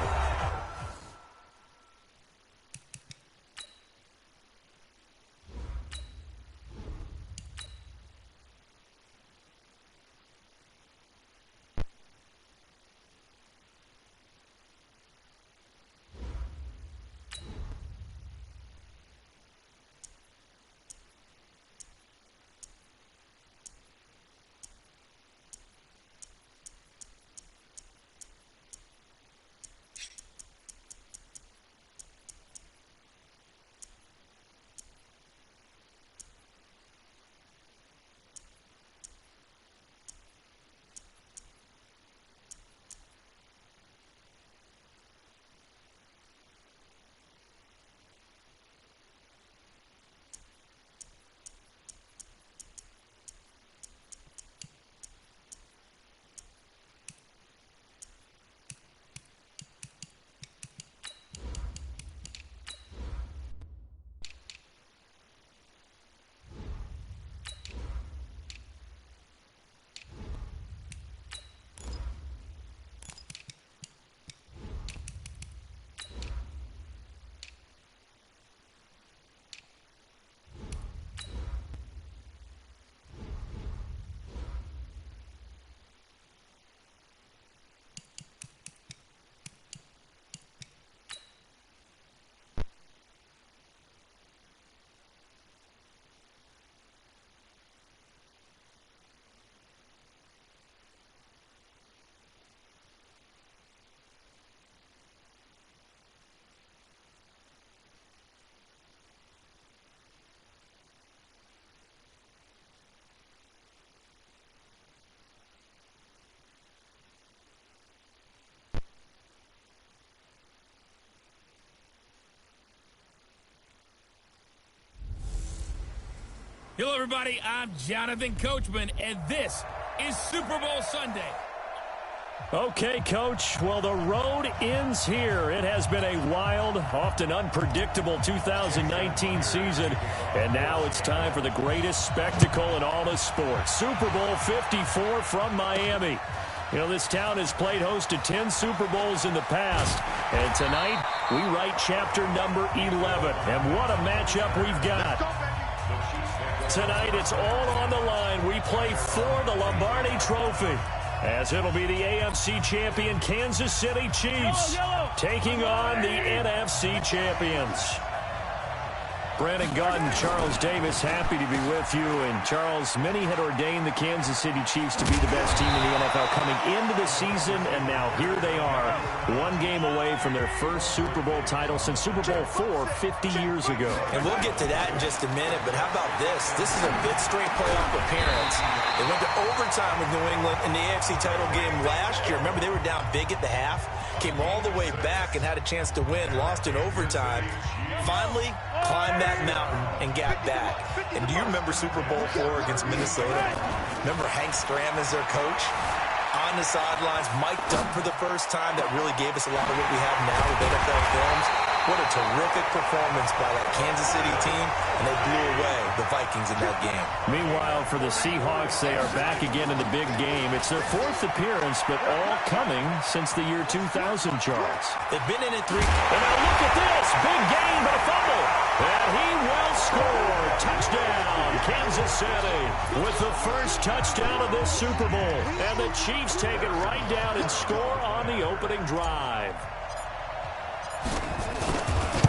Hello, everybody. I'm Jonathan Coachman, and this is Super Bowl Sunday. Okay, Coach. Well, the road ends here. It has been a wild, often unpredictable 2019 season, and now it's time for the greatest spectacle in all of sports. Super Bowl 54 from Miami. You know, this town has played host to 10 Super Bowls in the past, and tonight we write chapter number 11. And what a matchup we've got. Tonight it's all on the line. We play for the Lombardi Trophy, as it'll be the AFC champion Kansas City Chiefs taking on the NFC champions. Brandon Gaudin, Charles Davis, happy to be with you. And Charles, many had ordained the Kansas City Chiefs to be the best team in the NFL coming into the season, and now here they are, one game away from their first Super Bowl title since Super Bowl IV 50 years ago. And we'll get to that in just a minute, but how about this? This is a fifth straight playoff appearance. They went to overtime with New England in the AFC title game last year. Remember, they were down big at the half, came all the way back and had a chance to win, lost in overtime. Finally, climbed that mountain and got back. And do you remember Super Bowl IV against Minnesota? Remember Hank Stram as their coach? On the sidelines, mic'd up for the first time. That really gave us a lot of what we have now with NFL films. What a terrific performance by that Kansas City team, and they blew away the Vikings in that game. Meanwhile, for the Seahawks, they are back again in the big game. It's their fourth appearance, but all coming since the year 2000, Charles. They've been in it 3. And now look at this. Big game, but a fumble. And he will score. Touchdown, Kansas City, with the first touchdown of this Super Bowl. And the Chiefs take it right down and score on the opening drive.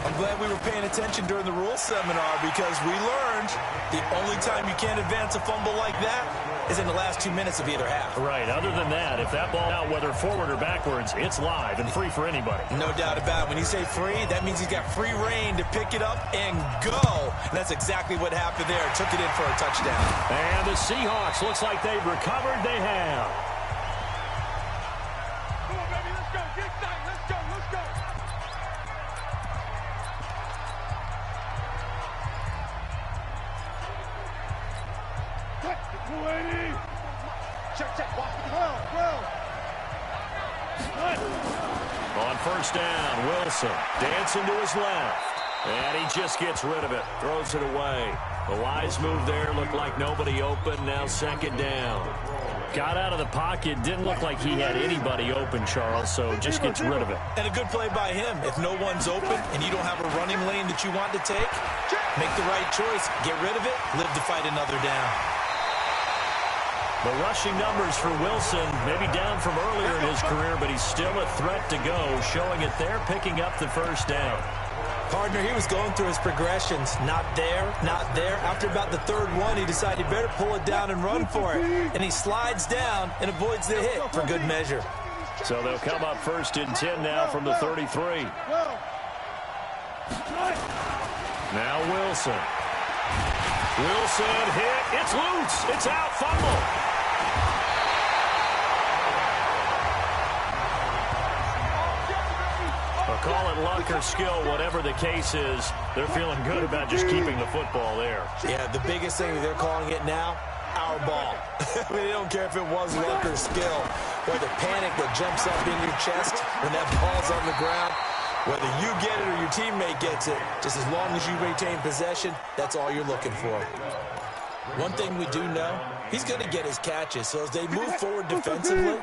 I'm glad we were paying attention during the rules seminar, because we learned the only time you can't advance a fumble like that is in the last 2 minutes of either half. Right. Other than that, if that ball out, whether forward or backwards, it's live and free for anybody. No doubt about it. When you say free, that means he's got free reign to pick it up and go. And that's exactly what happened there. Took it in for a touchdown. And the Seahawks, looks like they've recovered. They have. Come on, baby, let's go. Get excited. Let's go. Let's go. Check, check. Walk. Well. On first down, Wilson dancing to his left. And he just gets rid of it. Throws it away. The wise move there. Looked like nobody open. Now second down. Got out of the pocket. Didn't look like he had anybody open, Charles, so just gets rid of it. And a good play by him. If no one's open and you don't have a running lane that you want to take, make the right choice. Get rid of it. Live to fight another down. The rushing numbers for Wilson, maybe down from earlier in his career, but he's still a threat to go, showing it there, picking up the first down. Partner, he was going through his progressions. Not there, not there. After about the third one, he decided he better pull it down and run for it. And he slides down and avoids the hit for good measure. So they'll come up first and 10 now from the 33. Now Wilson. Wilson hit. It's loose. It's out. Fumble. Call it luck or skill, whatever the case is, they're feeling good about just keeping the football there. Yeah, the biggest thing they're calling it now, our ball. I mean, they don't care if it was luck or skill, or the panic that jumps up in your chest when that ball's on the ground. Whether you get it or your teammate gets it, just as long as you retain possession, that's all you're looking for. One thing we do know, he's going to get his catches, so as they move forward defensively,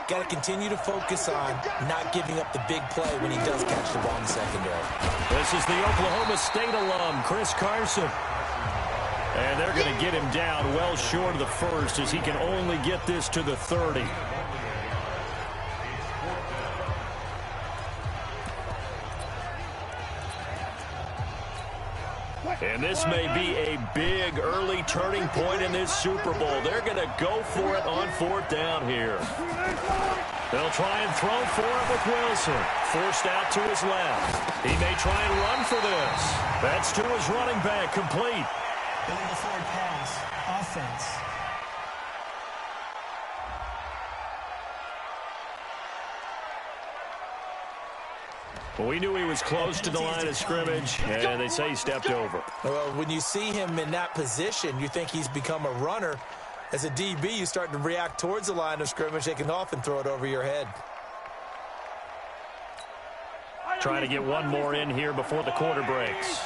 got to continue to focus on not giving up the big play when he does catch the ball in the secondary. This is the Oklahoma State alum, Chris Carson. And they're going to get him down well short of the first, as he can only get this to the 30. And this may be a big early turning point in this Super Bowl. They're going to go for it on fourth down here. They'll try and throw for it with Wilson. Forced out to his left. He may try and run for this. That's to his running back, complete. Billy the Ford pass. Offense. Well, we knew he was close to the line of scrimmage, and they say he stepped over. Well, when you see him in that position, you think he's become a runner. As a DB, you start to react towards the line of scrimmage. They can often throw it over your head. Trying to get one more in here before the quarter breaks.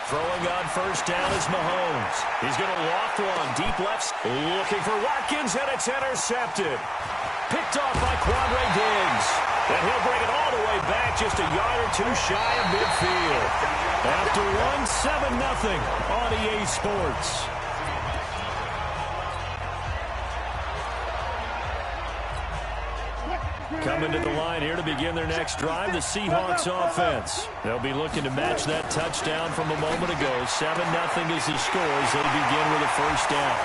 Throwing on first down is Mahomes. He's going to loft one. Deep left. Looking for Watkins, and it's intercepted. Picked off by Quandre Diggs. And he'll bring it all the way back just a yard or two shy of midfield. After one, 7-0 on EA Sports. Coming to the line here to begin their next drive, the Seahawks offense. They'll be looking to match that touchdown from a moment ago. 7-0 is the score as they begin with a first down.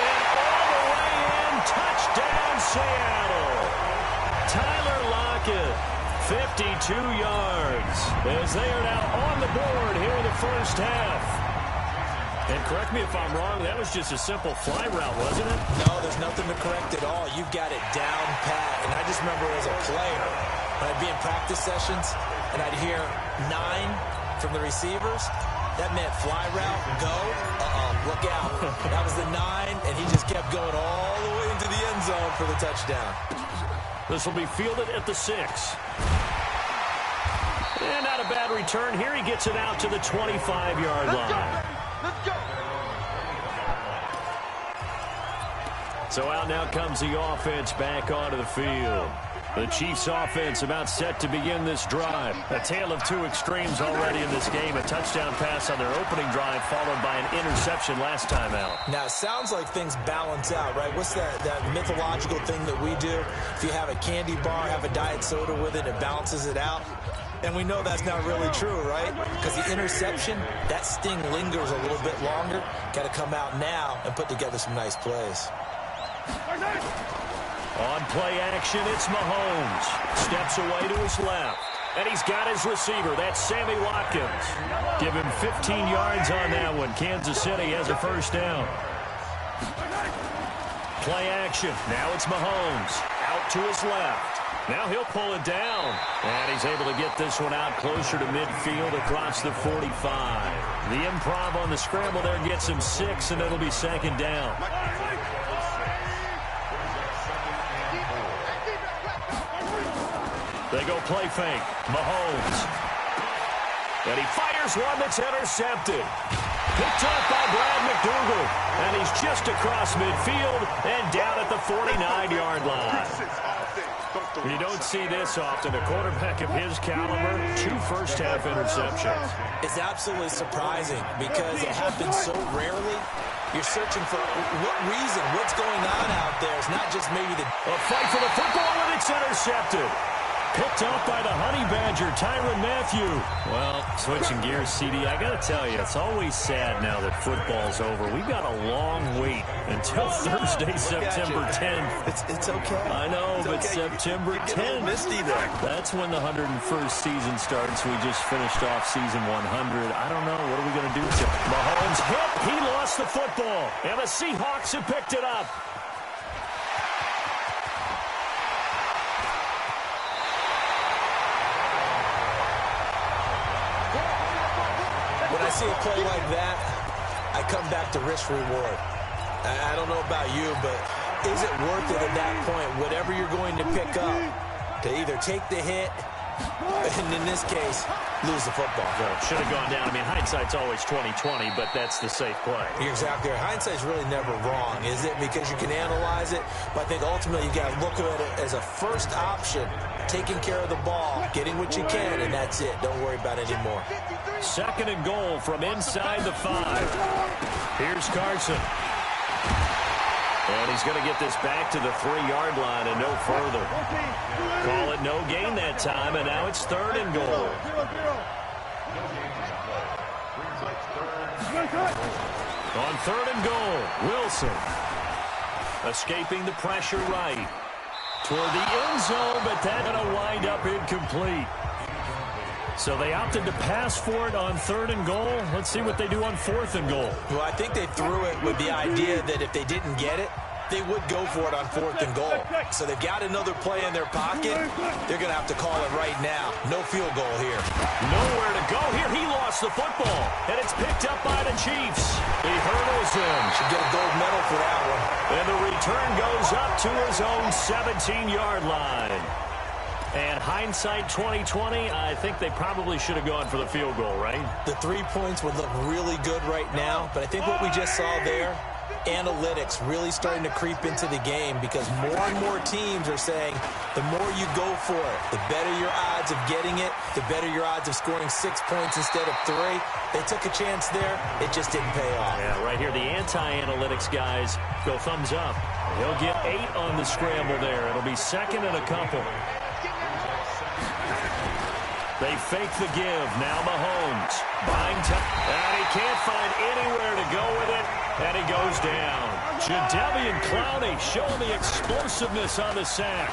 And all the way in, touchdown Seattle. Tyler Lockett, 52 yards, as they are now on the board here in the first half. And correct me if I'm wrong, that was just a simple fly route, wasn't it? No, there's nothing to correct at all. You've got it down pat. And I just remember as a player, when I'd be in practice sessions, and I'd hear 9 from the receivers, that meant fly route, go, look out. That was the 9, and he just kept going all the way into the end zone for the touchdown. This will be fielded at the 6. And not a bad return here. He gets it out to the 25-yard line. Let's go! So out now comes the offense back onto the field. The Chiefs offense about set to begin this drive. A tale of two extremes already in this game. A touchdown pass on their opening drive followed by an interception last time out. Now, it sounds like things balance out, right? What's that mythological thing that we do? If you have a candy bar, have a diet soda with it, it balances it out. And we know that's not really true, right? Because the interception, that sting lingers a little bit longer. Got to come out now and put together some nice plays. On play action, it's Mahomes. Steps away to his left. And he's got his receiver. That's Sammy Watkins. Give him 15 yards on that one. Kansas City has a first down. Play action. Now it's Mahomes. Out to his left. Now he'll pull it down. And he's able to get this one out closer to midfield across the 45. The improv on the scramble there gets him 6, and it'll be second down. They go play fake. Mahomes. And he fires one that's intercepted. Picked up by Brad McDougal. And he's just across midfield and down at the 49-yard line. You don't see this often. A quarterback of his caliber, 2 first-half interceptions. It's absolutely surprising because it happens so rarely. You're searching for what reason, what's going on out there. It's not just maybe a fight for the football, and it's intercepted. Picked off by the Honey Badger, Tyrann Mathieu. Well, switching gears, CD, I got to tell you, it's always sad now that football's over. We've got a long wait until Thursday, September 10th. It's okay. I know, but okay. September 10th. Misty there. That's when the 101st season starts. We just finished off season 100. I don't know. What are we going to do? Mahomes hit. He lost the football. And the Seahawks have picked it up. When I see a play like that, I come back to risk reward. I don't know about you, but is it worth it at that point, whatever you're going to pick up, to either take the hit, and in this case, lose the football? Should have gone down. I mean, hindsight's always 20/20, but that's the safe play. You're exactly right. Hindsight's really never wrong, is it? Because you can analyze it, but I think ultimately you got to look at it as a first option, taking care of the ball, getting what you can, and that's it. Don't worry about it anymore. Second and goal from inside the 5. Here's Carson. And he's going to get this back to the 3-yard line and no further. Call it no gain that time, and now it's third and goal. On third and goal, Wilson. Escaping the pressure right. Toward the end zone, but that's going to wind up incomplete. So they opted to pass for it on third and goal. Let's see what they do on fourth and goal. Well, I think they threw it with the idea that if they didn't get it, they would go for it on 4th and goal. So they've got another play in their pocket. They're going to have to call it right now. No field goal here. Nowhere to go here. He lost the football, and it's picked up by the Chiefs. He hurdles him. Should get a gold medal for that one. And the return goes up to his own 17-yard line. And hindsight 2020, I think they probably should have gone for the field goal, right? The 3 points would look really good right now, but I think what we just saw there, analytics really starting to creep into the game, because more and more teams are saying the more you go for it, the better your odds of getting it, the better your odds of scoring 6 points instead of 3. They took a chance there. It just didn't pay off. Yeah, right here, the anti-analytics guys go thumbs up. He'll get 8 on the scramble there. It'll be 2nd and a couple. They fake the give. Now Mahomes. Buying time. And he can't find anywhere to go with it. And he goes down. Jadeveon Clowney showing the explosiveness on the sack.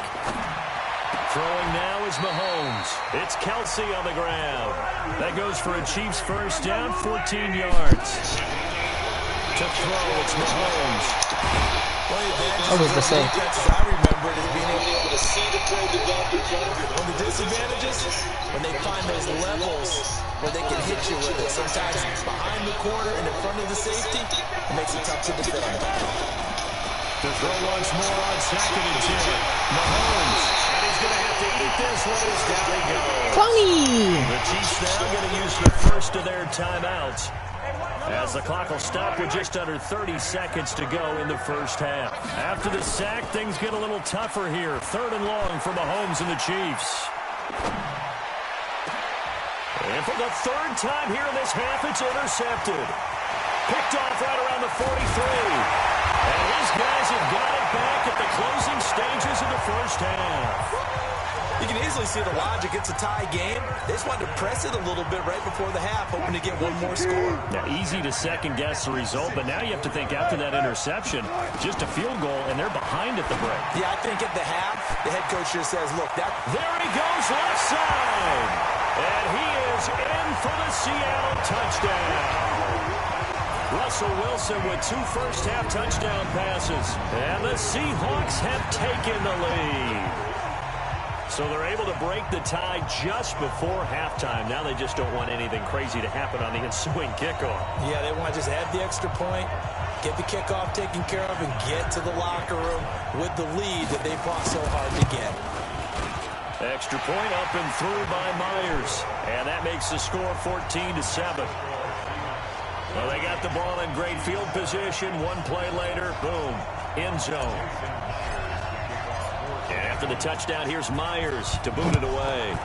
Throwing now is Mahomes. It's Kelsey on the ground. That goes for a Chiefs first down, 14 yards. To throw, it's Mahomes. I was to say. I remember it as being able to see the play develop in front of you. One of the disadvantages, when they find those levels where they can hit you with it. Sometimes behind the corner and in front of the safety, it makes it tough to defend. To throw once more on 2nd and 10. Mahomes. And he's going to have to eat this one as down he goes. Clowney! The Chiefs now going to use the first of their timeouts, as the clock will stop with just under 30 seconds to go in the first half. After the sack, things get a little tougher here. 3rd and long for Mahomes and the Chiefs. And for the 3rd time here in this half, it's intercepted. Picked off right around the 43. And his guys have got it back at the closing stages of the first half. You can easily see the logic. It's a tie game. They just wanted to press it a little bit right before the half, hoping to get one more score. Now, easy to second-guess the result, but now you have to think after that interception, just a field goal, and they're behind at the break. Yeah, I think at the half, the head coach just says, look, that... There he goes, left side. And he is in for the Seattle touchdown. Russell Wilson with 2 first-half touchdown passes. And the Seahawks have taken the lead. So they're able to break the tie just before halftime. Now they just don't want anything crazy to happen on the ensuing kickoff. Yeah, they want to just add the extra point, get the kickoff taken care of, and get to the locker room with the lead that they fought so hard to get. Extra point up and through by Myers. And that makes the score 14-7. Well, they got the ball in great field position. One play later, boom, end zone. And after the touchdown, here's Myers to boot it away.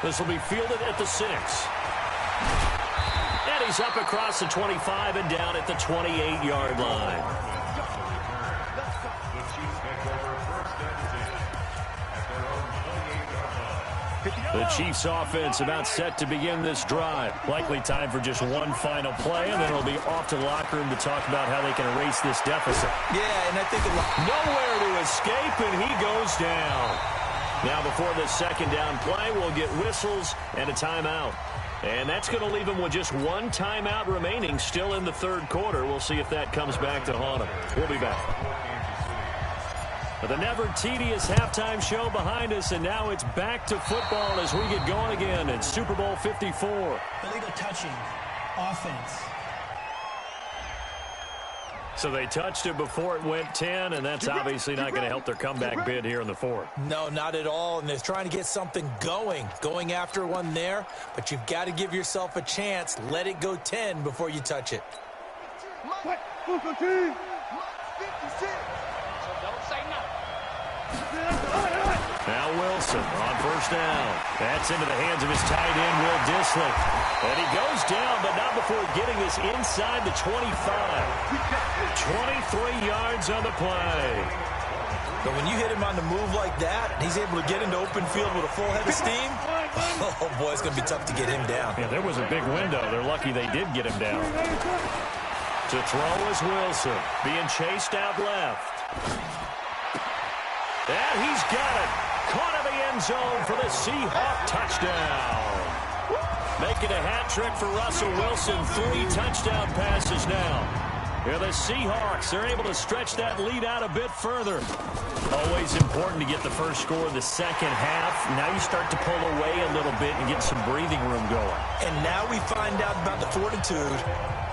This will be fielded at the 6. And he's up across the 25 and down at the 28-yard line. The Chiefs offense about set to begin this drive. Likely time for just one final play, and then it'll be off to the locker room to talk about how they can erase this deficit. Yeah, and I think nowhere to escape, and he goes down. Now before this 2nd down play, we'll get whistles and a timeout. And that's going to leave him with just one timeout remaining still in the 3rd quarter. We'll see if that comes back to haunt him. We'll be back. The never-tedious halftime show behind us, and now it's back to football as we get going again in Super Bowl 54. Illegal touching. Offense. So they touched it before it went 10, and that's obviously not going to help their comeback bid here in the 4th. No, not at all, and they're trying to get something going after one there, but you've got to give yourself a chance. Let it go 10 before you touch it. Now Wilson on first down. That's into the hands of his tight end, Will Dissly. And he goes down, but not before getting this inside the 25. 23 yards on the play. But when you hit him on the move like that, and he's able to get into open field with a full head of steam, oh boy, it's going to be tough to get him down. Yeah, there was a big window. They're lucky they did get him down. To throw is Wilson, being chased out left. And he's got it. Caught in the end zone for the Seahawk touchdown. Making a hat trick for Russell Wilson. 3 touchdown passes now. Yeah, the Seahawks are able to stretch that lead out a bit further. Always important to get the first score of the second half. Now you start to pull away a little bit and get some breathing room going. And now we find out about the fortitude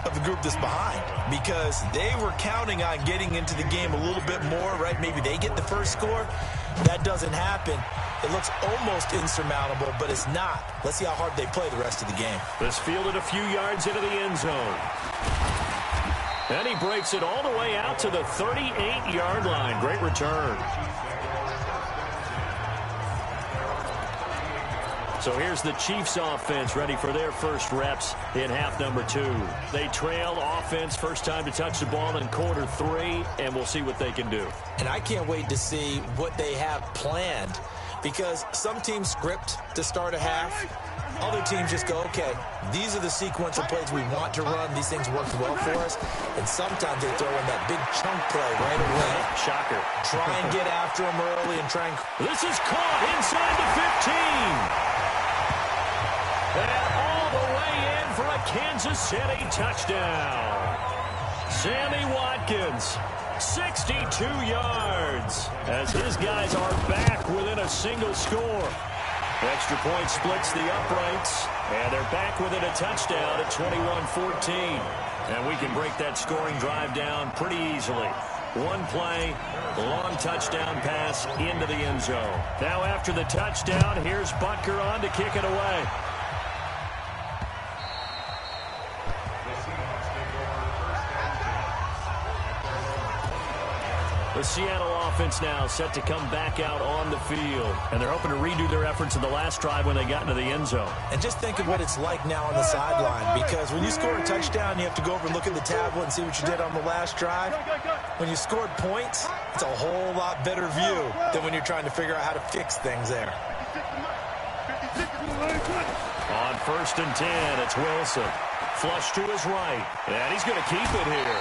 of the group that's behind, because they were counting on getting into the game a little bit more, right? Maybe they get the first score. That doesn't happen. It looks almost insurmountable, but it's not. Let's see how hard they play the rest of the game. This fielded a few yards into the end zone. And he breaks it all the way out to the 38-yard line. Great return. So here's the Chiefs offense ready for their first reps in half number 2. They trail offense first time to touch the ball in quarter 3, and we'll see what they can do. And I can't wait to see what they have planned, because some teams script to start a half. Other teams just go, okay, these are the sequence of plays we want to run. These things worked well for us. And sometimes they throw in that big chunk play right away. Shocker. Try and get after them early and try and... This is caught inside the 15. And all the way in for a Kansas City touchdown. Sammy Watkins, 62 yards, as his guys are back within a single score. Extra point splits the uprights, and they're back within a touchdown at 21-14. And we can break that scoring drive down pretty easily. One play, long touchdown pass into the end zone. Now after the touchdown, here's Butker on to kick it away. The Seattle offense now set to come back out on the field. And they're hoping to redo their efforts in the last drive when they got into the end zone. And just think of what it's like now on the sideline, because when you score a touchdown, you have to go over and look at the tablet and see what you did on the last drive. When you scored points, it's a whole lot better view than when you're trying to figure out how to fix things there. On 1st and 10, it's Wilson. Flush to his right. And he's going to keep it here.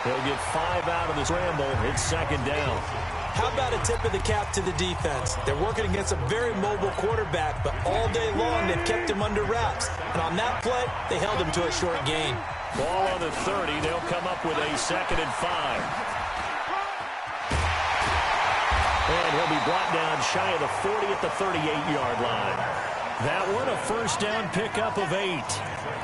He'll get 5 out of the scramble. It's second down. How about a tip of the cap to the defense? They're working against a very mobile quarterback, but all day long they've kept him under wraps. And on that play, they held him to a short gain. Ball on the 30. They'll come up with a 2nd and 5. And he'll be brought down shy of the 40 at the 38-yard line. That one, a first down pickup of 8.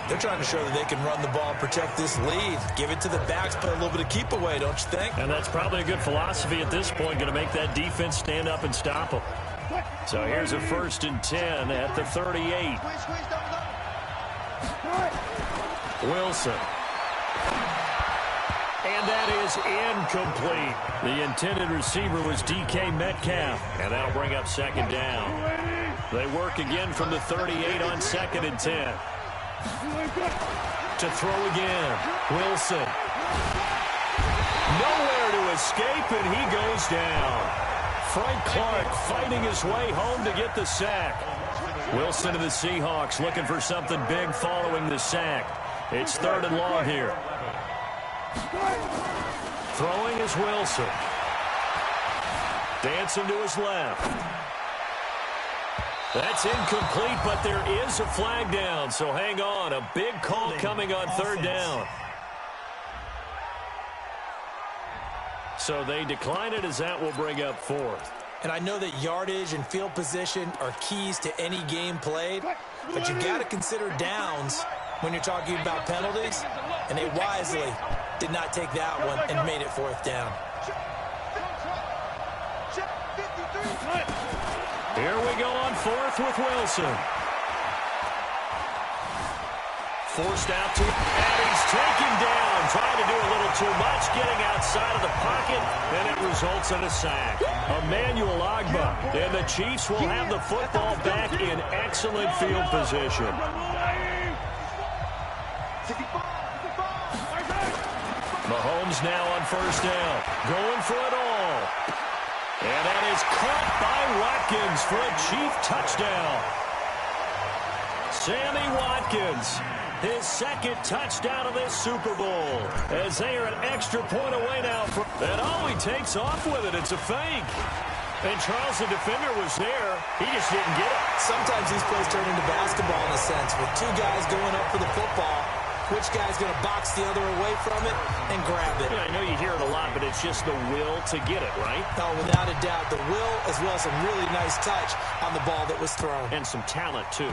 They're trying to show that they can run the ball and protect this lead. Give it to the backs, play a little bit of keep away, don't you think? And that's probably a good philosophy at this point, going to make that defense stand up and stop them. So here's a 1st and 10 at the 38. Wilson. And that is incomplete. The intended receiver was DK Metcalf. And that'll bring up second down. They work again from the 38 on 2nd and 10. To throw again. Wilson. Nowhere to escape, and he goes down. Frank Clark fighting his way home to get the sack. Wilson to the Seahawks looking for something big following the sack. It's 3rd and long here. Throwing is Wilson. Dancing to his left. That's incomplete, but there is a flag down, so hang on. A big call coming on 3rd down. So they decline it, as that will bring up 4th. And I know that yardage and field position are keys to any game played, but you got to consider downs when you're talking about penalties, and they wisely did not take that one and made it 4th down. Here we go on 4th with Wilson. Forced out to, and he's taken down, trying to do a little too much, getting outside of the pocket, and it results in a sack. Emmanuel Ogbah, and the Chiefs will have the football back in excellent field position. Mahomes now on 1st down, going for it all. And that is caught by Watkins for a Chief touchdown. Sammy Watkins, his 2nd touchdown of this Super Bowl, as they are an extra point away now. And all he takes off with it, it's a fake. And Charles, the defender, was there. He just didn't get it. Sometimes these plays turn into basketball in a sense, with 2 guys going up for the football. which guy's going to box the other away from it and grab it. I know you hear it a lot, but it's just the will to get it, right? Oh, without a doubt, the will as well as some really nice touch on the ball that was thrown. And some talent, too.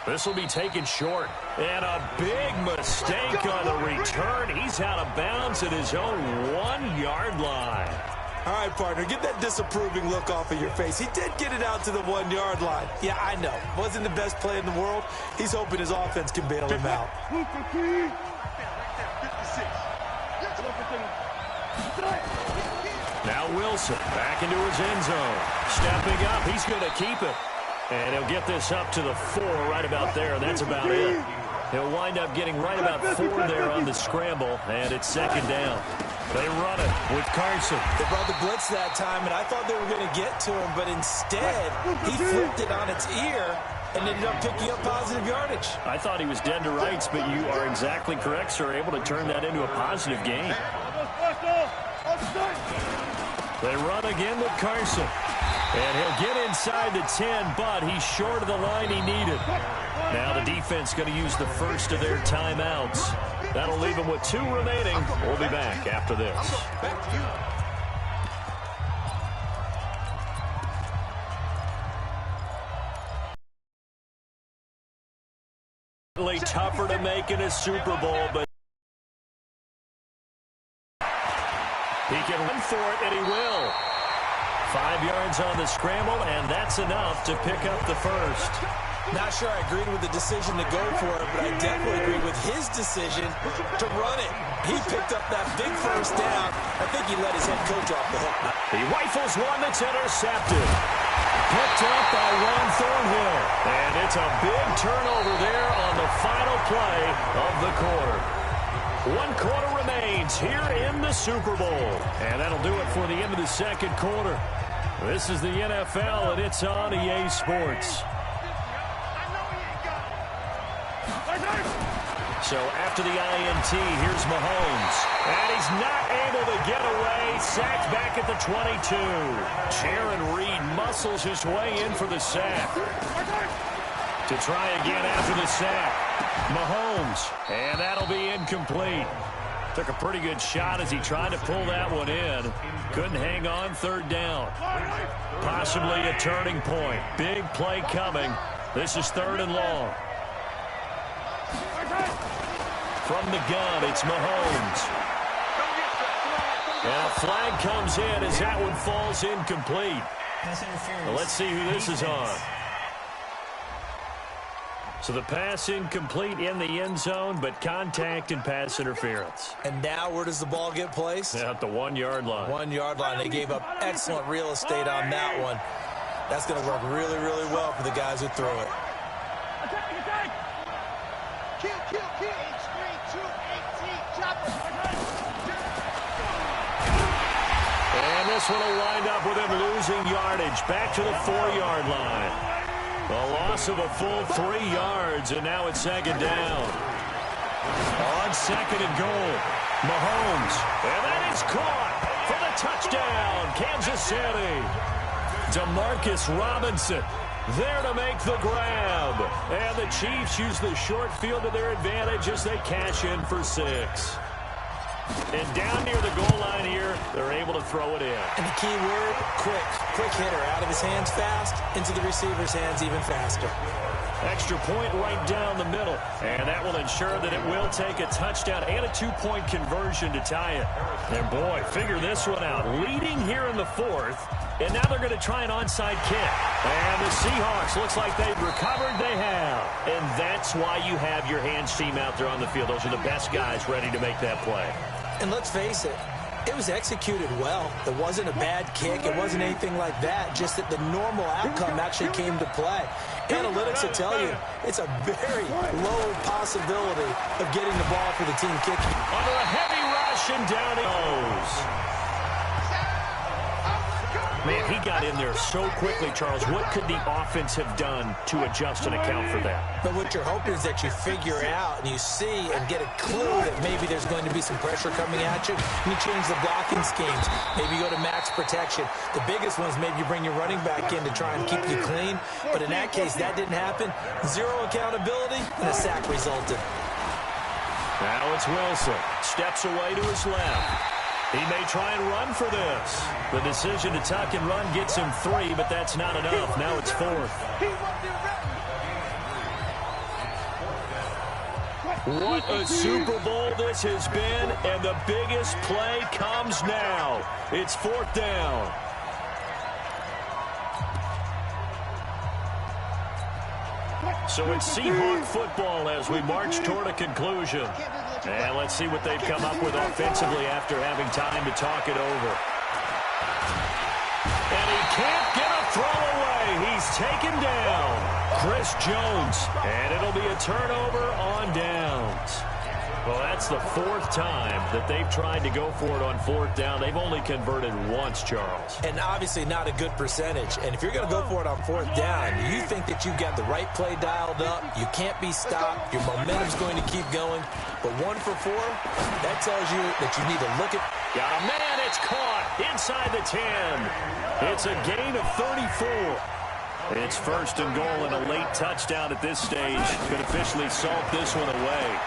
This will be taken short. And a big mistake on the return. He's out of bounds at his own 1-yard line. All right, partner, get that disapproving look off of your face. He did get it out to the 1-yard line. Yeah, I know. Wasn't the best play in the world. He's hoping his offense can bail him out. Now Wilson back into his end zone. Stepping up, he's going to keep it. And he'll get this up to the 4 right about there. That's about it. He'll wind up getting right about 4 there on the scramble, and it's second down. They run it with Carson. They brought the blitz that time, and I thought they were going to get to him, but instead he flipped it on its ear and ended up picking up positive yardage. I thought he was dead to rights, but you are exactly correct, sir. Able to turn that into a positive gain. They run again with Carson. And he'll get inside the 10, but he's short of the line he needed. Now the defense going to use the first of their timeouts. That'll leave them with 2 remaining. We'll be back after this. Tougher to make in a Super Bowl, but he can run for it, and he will. 5 yards on the scramble, and that's enough to pick up the first. Not sure I agreed with the decision to go for it, but I definitely agreed with his decision to run it. He picked up that big first down. I think he let his head coach off the hook. He rifles one that's intercepted. Picked up by Ron Thornhill. And it's a big turnover there on the final play of the quarter. 1 quarter remains here in the Super Bowl. And that'll do it for the end of the second quarter. This is the NFL, and it's on EA Sports. So after the INT, here's Mahomes. And he's not able to get away. Sacked back at the 22. Jaron Reed muscles his way in for the sack. To try again after the sack. Mahomes. And that'll be incomplete. Took a pretty good shot as he tried to pull that one in. Couldn't hang on, third down. Possibly a turning point. Big play coming. This is 3rd and long. From the gun, it's Mahomes. And a flag comes in as that one falls incomplete. Well, let's see who this is on. So the pass incomplete in the end zone, but contact and pass interference. And now where does the ball get placed? At the 1-yard line. 1-yard line. They gave up excellent real estate on that one. That's going to work really, really well for the guys who throw it. And this one will wind up with him losing yardage. Back to the 4-yard line. A loss of a full 3 yards, and now it's second down. On 2nd and goal, Mahomes. And that is caught for the touchdown, Kansas City. Demarcus Robinson there to make the grab. And the Chiefs use the short field to their advantage as they cash in for 6. And down near the goal line here, they're able to throw it in. And the key word, quick. Quick hitter. Out of his hands fast, into the receiver's hands even faster. Extra point right down the middle. And that will ensure that it will take a touchdown and a 2-point conversion to tie it. And boy, figure this one out. Leading here in the 4th. And now they're going to try an onside kick. And the Seahawks, looks like they've recovered. They have. And that's why you have your hands team out there on the field. Those are the best guys ready to make that play. And let's face it, it was executed well. It wasn't a bad kick. It wasn't anything like that. Just that the normal outcome actually came to play. Analytics will tell you it's a very low possibility of getting the ball for the team kicking. Under a heavy rush and down he goes. Man, he got in there so quickly, Charles. What could the offense have done to adjust and account for that? But what you're hoping is that you figure out and you see and get a clue that maybe there's going to be some pressure coming at you. And you change the blocking schemes. Maybe you go to max protection. The biggest one is maybe you bring your running back in to try and keep you clean. But in that case, that didn't happen. Zero accountability, and a sack resulted. Now it's Wilson. Steps away to his left. He may try and run for this. The decision to tuck and run gets him 3, but that's not enough. Now it's 4th. What a Super Bowl this has been, and the biggest play comes now. It's 4th down. So it's Seahawk football as we march toward a conclusion. And let's see what they've come up with offensively after having time to talk it over. And he can't get a throw away. He's taken down. Chris Jones. And it'll be a turnover on downs. Well, that's the 4th time that they've tried to go for it on 4th down. They've only converted once, Charles. And obviously not a good percentage. And if you're going to go for it on 4th down, you think that you've got the right play dialed up. You can't be stopped. Your momentum's going to keep going. But 1 for 4, that tells you that you need to look at. Got a man. It's caught inside the 10. It's a gain of 34. It's 1st and goal, and a late touchdown at this stage could officially salt this one away.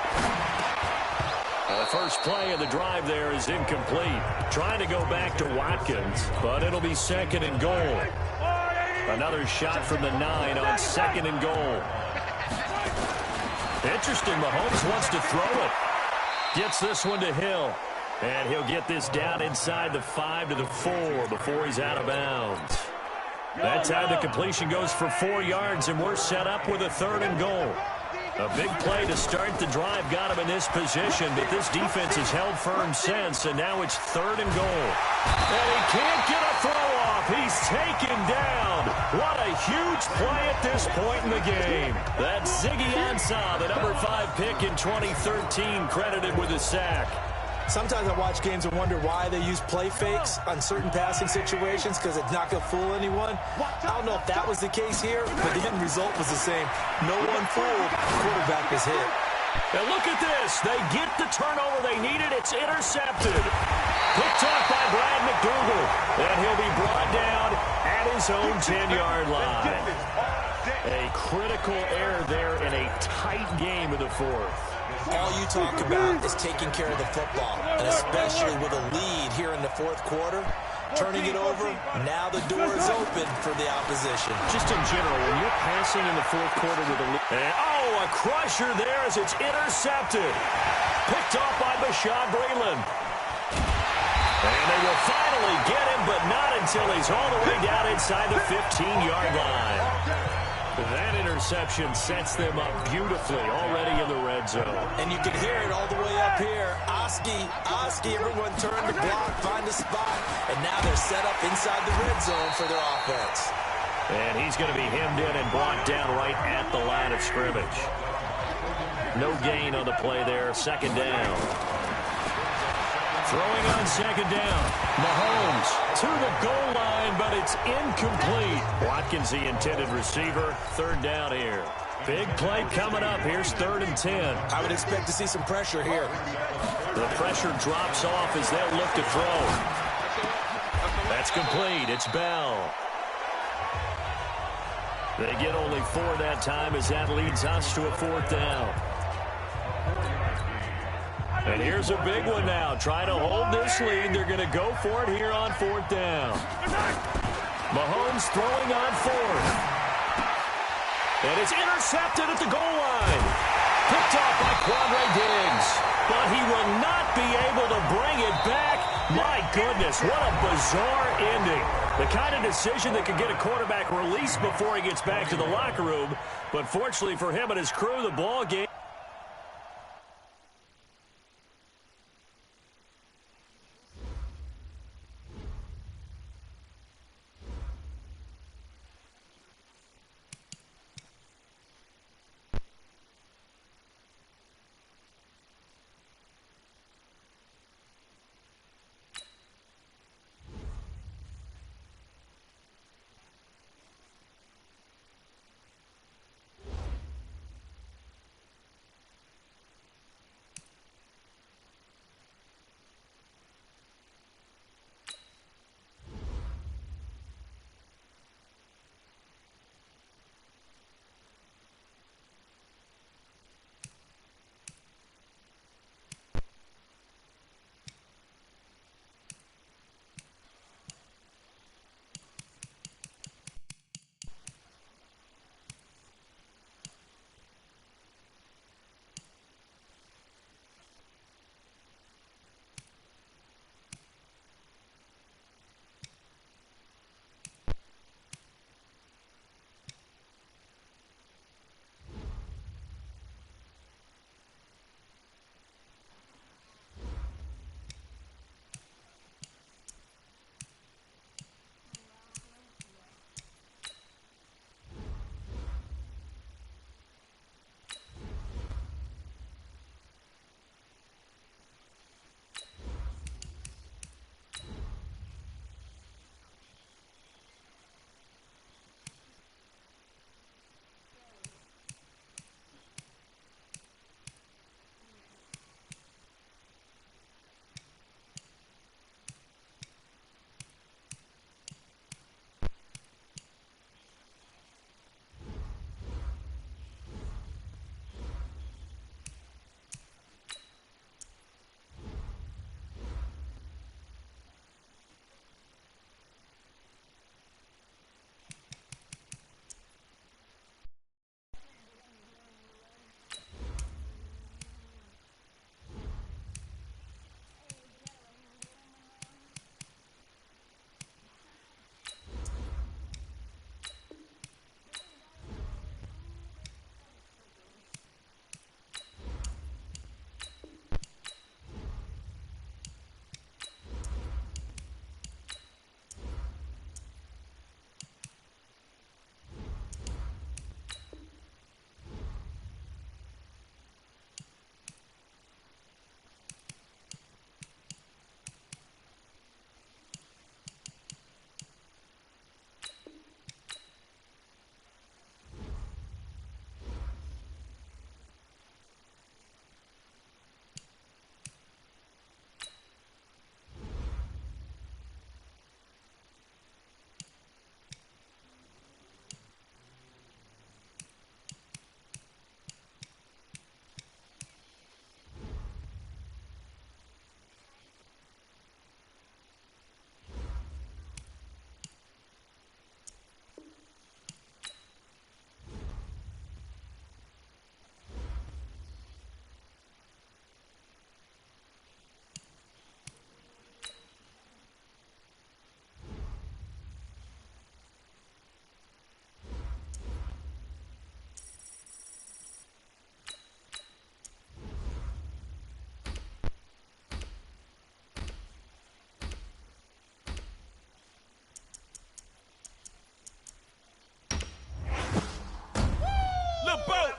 The first play of the drive there is incomplete. Trying to go back to Watkins, but it'll be 2nd and goal. Another shot from the 9 on 2nd and goal. Interesting, Mahomes wants to throw it. Gets this one to Hill. And he'll get this down inside the 5 to the 4 before he's out of bounds. That time the completion goes for 4 yards, and we're set up with a 3rd and goal. A big play to start the drive got him in this position, but this defense has held firm since, and now it's 3rd and goal. And he can't get a throw off. He's taken down. What a huge play at this point in the game. That's GSGAntonioyt, the number 5 pick in 2013, credited with a sack. Sometimes I watch games and wonder why they use play fakes on certain passing situations because it's not going to fool anyone. I don't know if that was the case here, but the end result was the same. No one fooled. The quarterback was hit. And look at this. They get the turnover they needed. It's intercepted. Picked off by Brad McDougal. And he'll be brought down at his own 10-yard line. A critical error there in a tight game of the 4th. All you talk about is taking care of the football, and especially with a lead here in the 4th quarter, turning it over, now the door is open for the opposition. Just in general, when you're passing in the 4th quarter with a lead. Oh, a crusher there as it's intercepted. Picked off by Bashaud Breeland. And they will finally get him, but not until he's all the way down inside the 15-yard line. That interception sets them up beautifully already in the red zone. And you can hear it all the way up here. Oski, everyone turn the block, find a spot, and now they're set up inside the red zone for their offense. And he's going to be hemmed in and brought down right at the line of scrimmage. No gain on the play there, 2nd down. Throwing on 2nd down. Mahomes to the goal line, but it's incomplete. Watkins, the intended receiver. 3rd down here. Big play coming up. Here's 3rd and 10. I would expect to see some pressure here. The pressure drops off as they'll look to throw. That's complete. It's Bell. They get only 4 that time as that leads us to a 4th down. And here's a big one now. Trying to hold this lead. They're going to go for it here on 4th down. Mahomes throwing on 4th. And it's intercepted at the goal line. Picked off by Quandre Diggs. But he will not be able to bring it back. My goodness, what a bizarre ending. The kind of decision that could get a quarterback released before he gets back to the locker room. But fortunately for him and his crew, the ball game.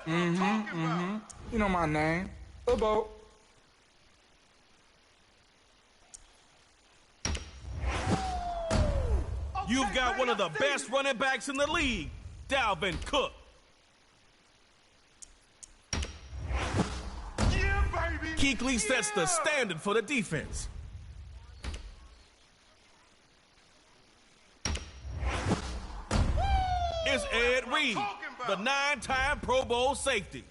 You know my name. Lobo. You've got one of the best running backs in the league, Dalvin Cook. Kuechly sets the standard for the defense. It's Ed Reed, the 9-time Pro Bowl safety.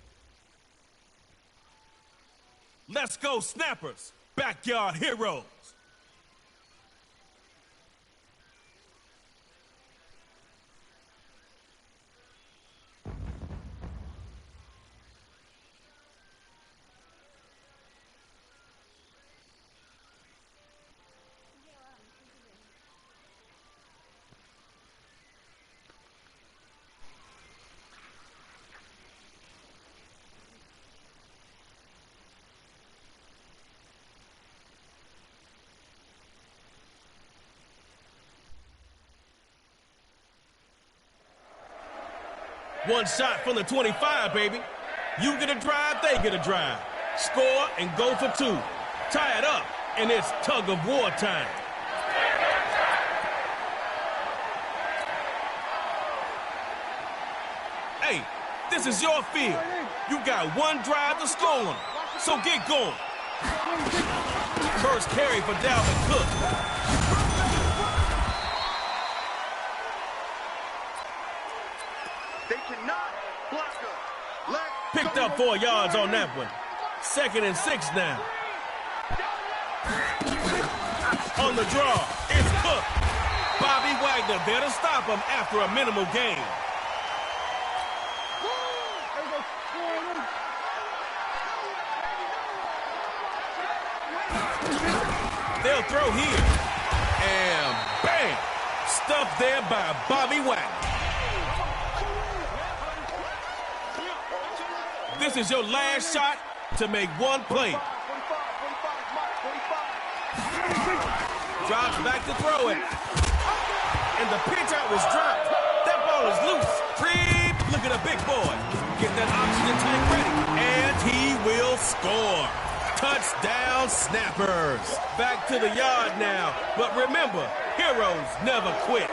Let's go, Snappers, backyard heroes. One shot from the 25, baby. You get a drive, they get a drive. Score and go for two. Tie it up, and it's tug of war time. Hey, this is your field. You got one drive to score on, so get going. First carry for Dalvin Cook. They cannot block us. Picked up 4 yards on that one. 2nd and 6 now. On the draw, it's Cook. Bobby Wagner there to stop him after a minimal gain. They'll throw here. And bang! Stuffed there by Bobby Wagner. This is your last shot to make one play. Drops back to throw it. And the pitch out was dropped. That ball is loose. Creep. Look at a big boy. Get that oxygen tank ready. And he will score. Touchdown, Snappers. Back to the yard now. But remember, heroes never quit.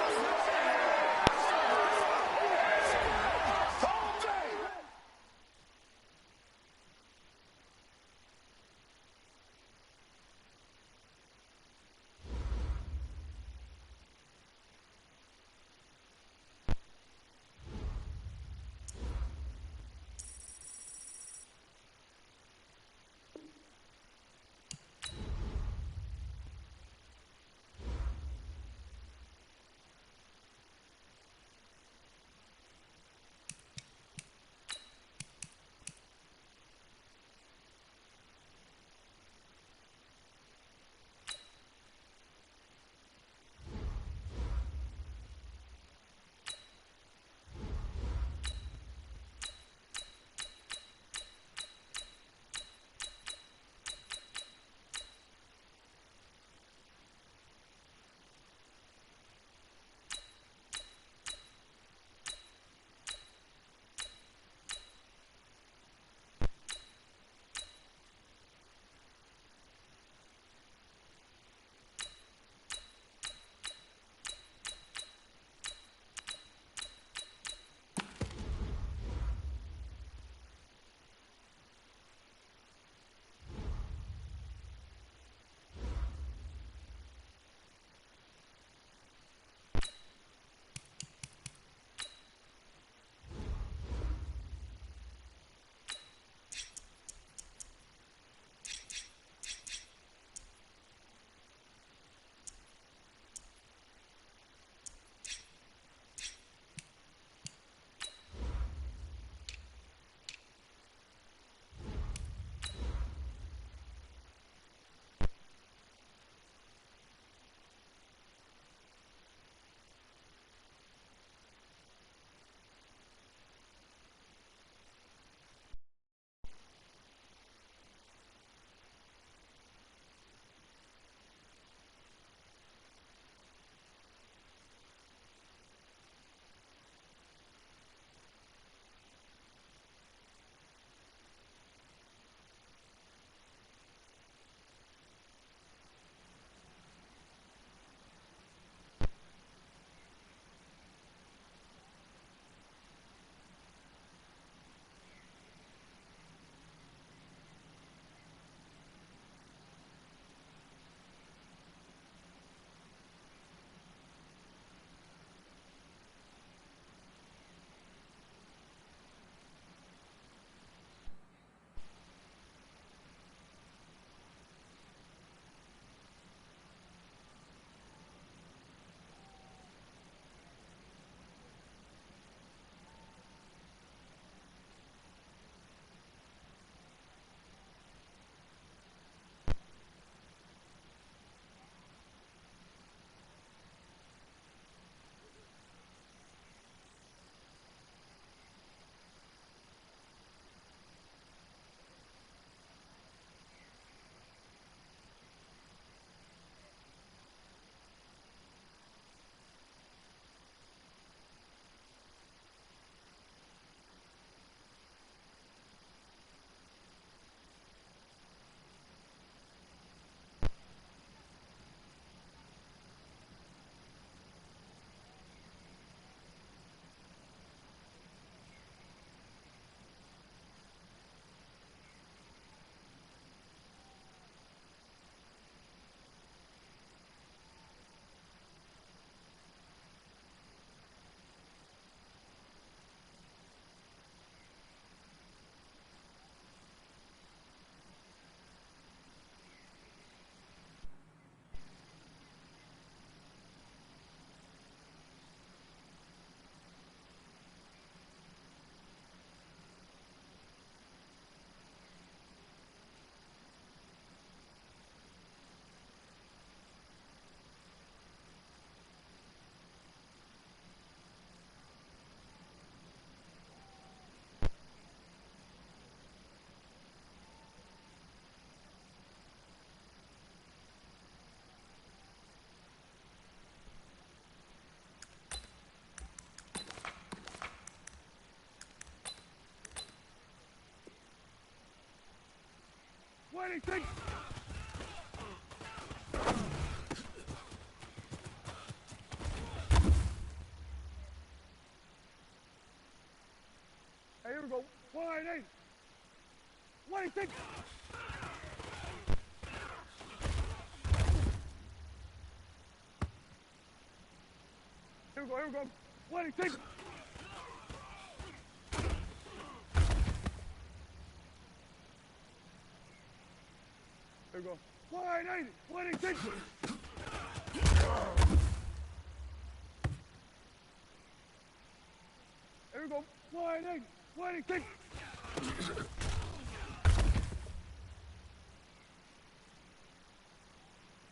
26. Hey, here we go. Wide 8. 26. Here we go. Here we go. 26. Here we go. Wide 80. 26. Here we go. Wide 80. 26.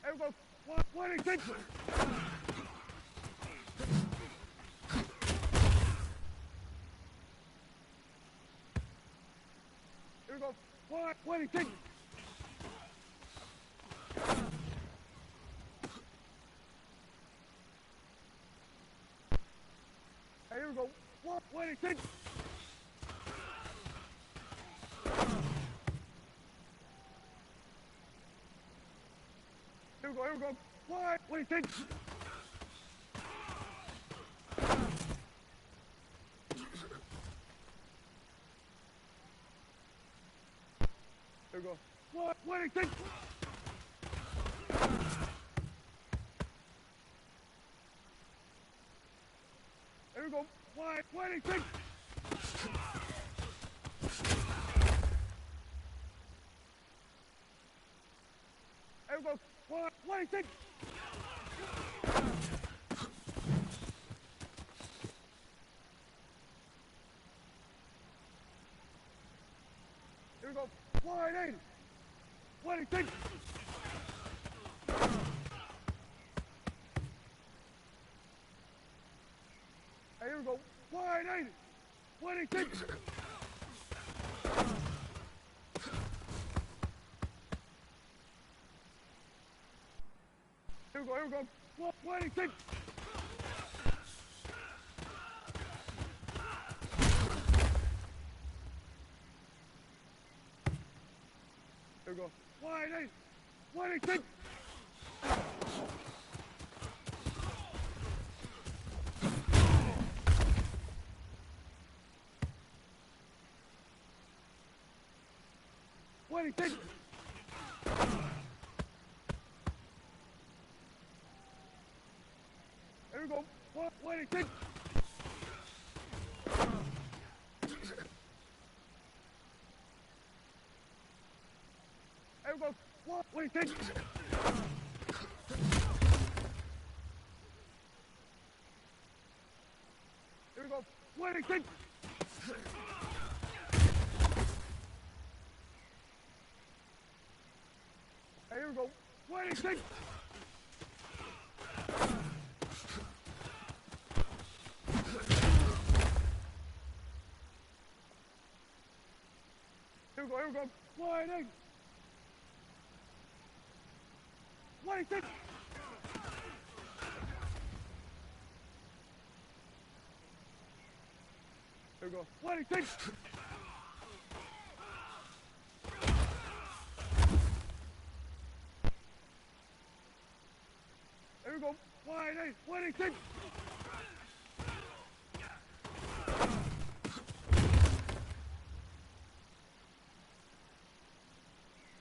Here we go. 26. Here we go. 26. Hey, here we go. 26. Here we go. Here we go. 26. Here we go. 26. Here we go. 26. Here we go. 26. Here we go. 80. 26. Hey, here we go. 80. 26. Here we go. Here we go. 26. Here we go. 80. 26. Here we go. 26. Here we go. 26. Here we go. 26. Hey, here we go. 26. Here we go. Here we go. 26. 26. Here we go. 26. Here we go. 26.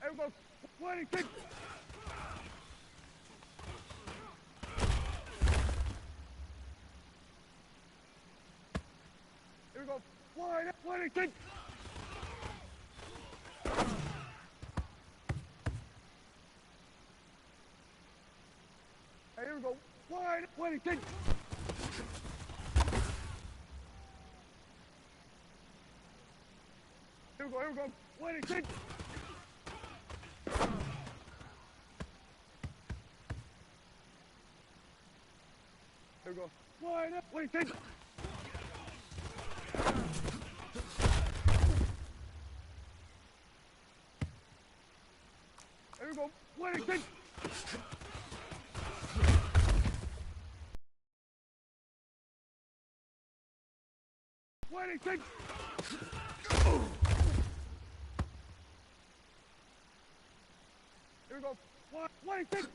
Here we go. 26. Here we go. 26. Hey, here we go. 26. Here we go. Here we go. 26. Here we go. 26. Here we go. 26. Here Here we go. 26.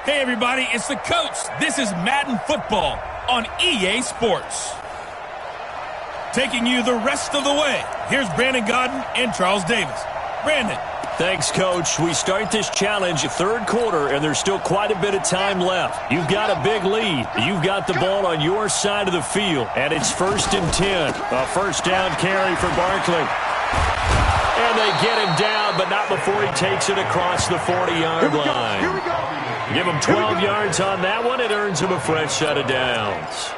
Hey, everybody, it's the coach. This is Madden Football on EA Sports. Taking you the rest of the way, here's Brandon Godden and Charles Davis. Brandon. Thanks, Coach. We start this challenge third quarter, and there's still quite a bit of time left. You've got a big lead. You've got the ball on your side of the field, and it's 1st and 10. A first down carry for Barkley. And they get him down, but not before he takes it across the 40-yard line. Give him 12 yards on that one. It earns him a fresh set of downs.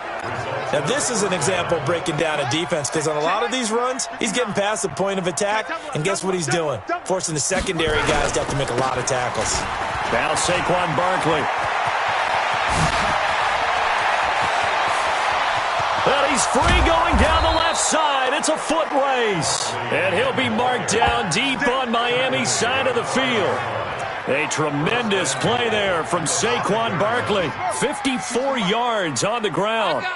Now, this is an example of breaking down a defense, because on a lot of these runs, he's getting past the point of attack, and guess what he's doing? Forcing the secondary guys to have to make a lot of tackles. Now Saquon Barkley. Well, he's free going down the left side. It's a foot race. And he'll be marked down deep on Miami's side of the field. A tremendous play there from Saquon Barkley. 54 yards on the ground.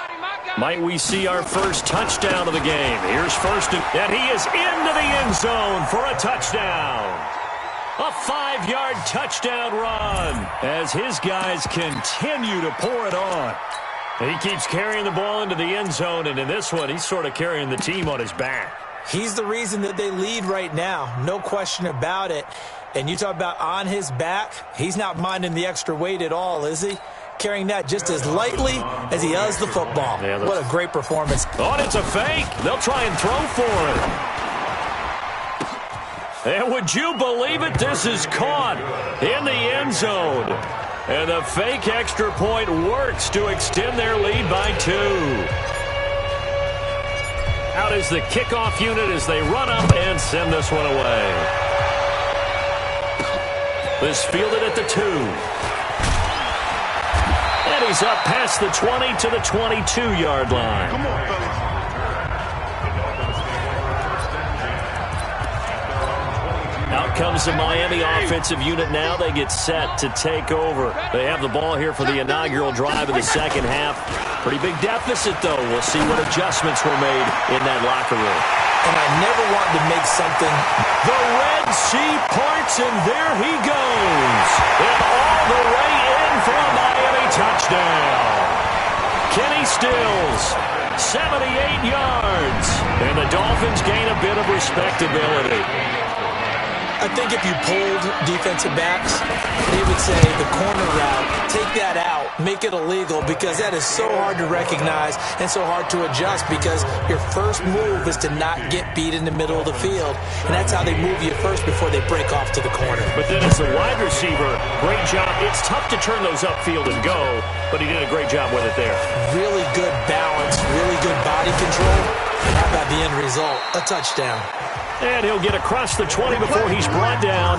Might we see our first touchdown of the game? Here's first, and he is into the end zone for a touchdown. A 5-yard touchdown run as his guys continue to pour it on. He keeps carrying the ball into the end zone, and in this one, he's sort of carrying the team on his back. He's the reason that they lead right now, no question about it. And you talk about on his back, he's not minding the extra weight at all, is he? Carrying that just as lightly as he does the football. Yeah, what a great performance. Oh, and it's a fake. They'll try and throw for it. And would you believe it? This is caught in the end zone. And the fake extra point works to extend their lead by 2. Out is the kickoff unit as they run up and send this one away. This fielded at the 2. And he's up past the 20 to the 22-yard line. Come on, fellas. Out comes the Miami offensive unit now. They get set to take over. They have the ball here for the inaugural drive of the second half. Pretty big deficit, though. We'll see what adjustments were made in that locker room. And I never wanted to make something. The Red Sea parts, and there he goes. And all the way in for a Miami touchdown. Kenny Stills, 78 yards. And the Dolphins gain a bit of respectability. I think if you polled defensive backs, they would say the corner route, take that out, make it illegal, because that is so hard to recognize and so hard to adjust, because your first move is to not get beat in the middle of the field, and that's how they move you first before they break off to the corner. But then as a wide receiver, great job. It's tough to turn those upfield and go, but he did a great job with it there. Really good balance, really good body control. How about the end result? A touchdown. And he'll get across the 20 before he's brought down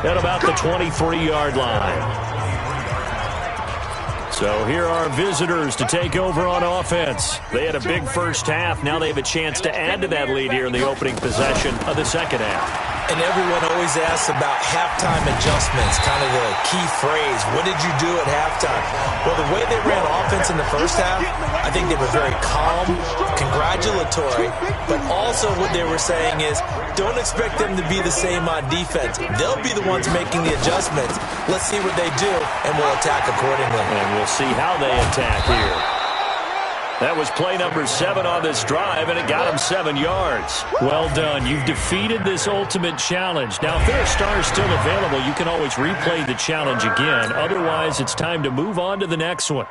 at about the 23-yard line. So here are visitors to take over on offense. They had a big first half. Now they have a chance to add to that lead here in the opening possession of the second half. And everyone always asks about halftime adjustments, kind of the key phrase. What did you do at halftime? Well, the way they ran offense in the first half, I think they were very calm, congratulatory, but also what they were saying is, don't expect them to be the same on defense. They'll be the ones making the adjustments. Let's see what they do, and we'll attack accordingly. And we'll see how they attack here. That was play number 7 on this drive, and it got him 7 yards. Well done. You've defeated this ultimate challenge. Now, if there are stars still available, you can always replay the challenge again. Otherwise, it's time to move on to the next one.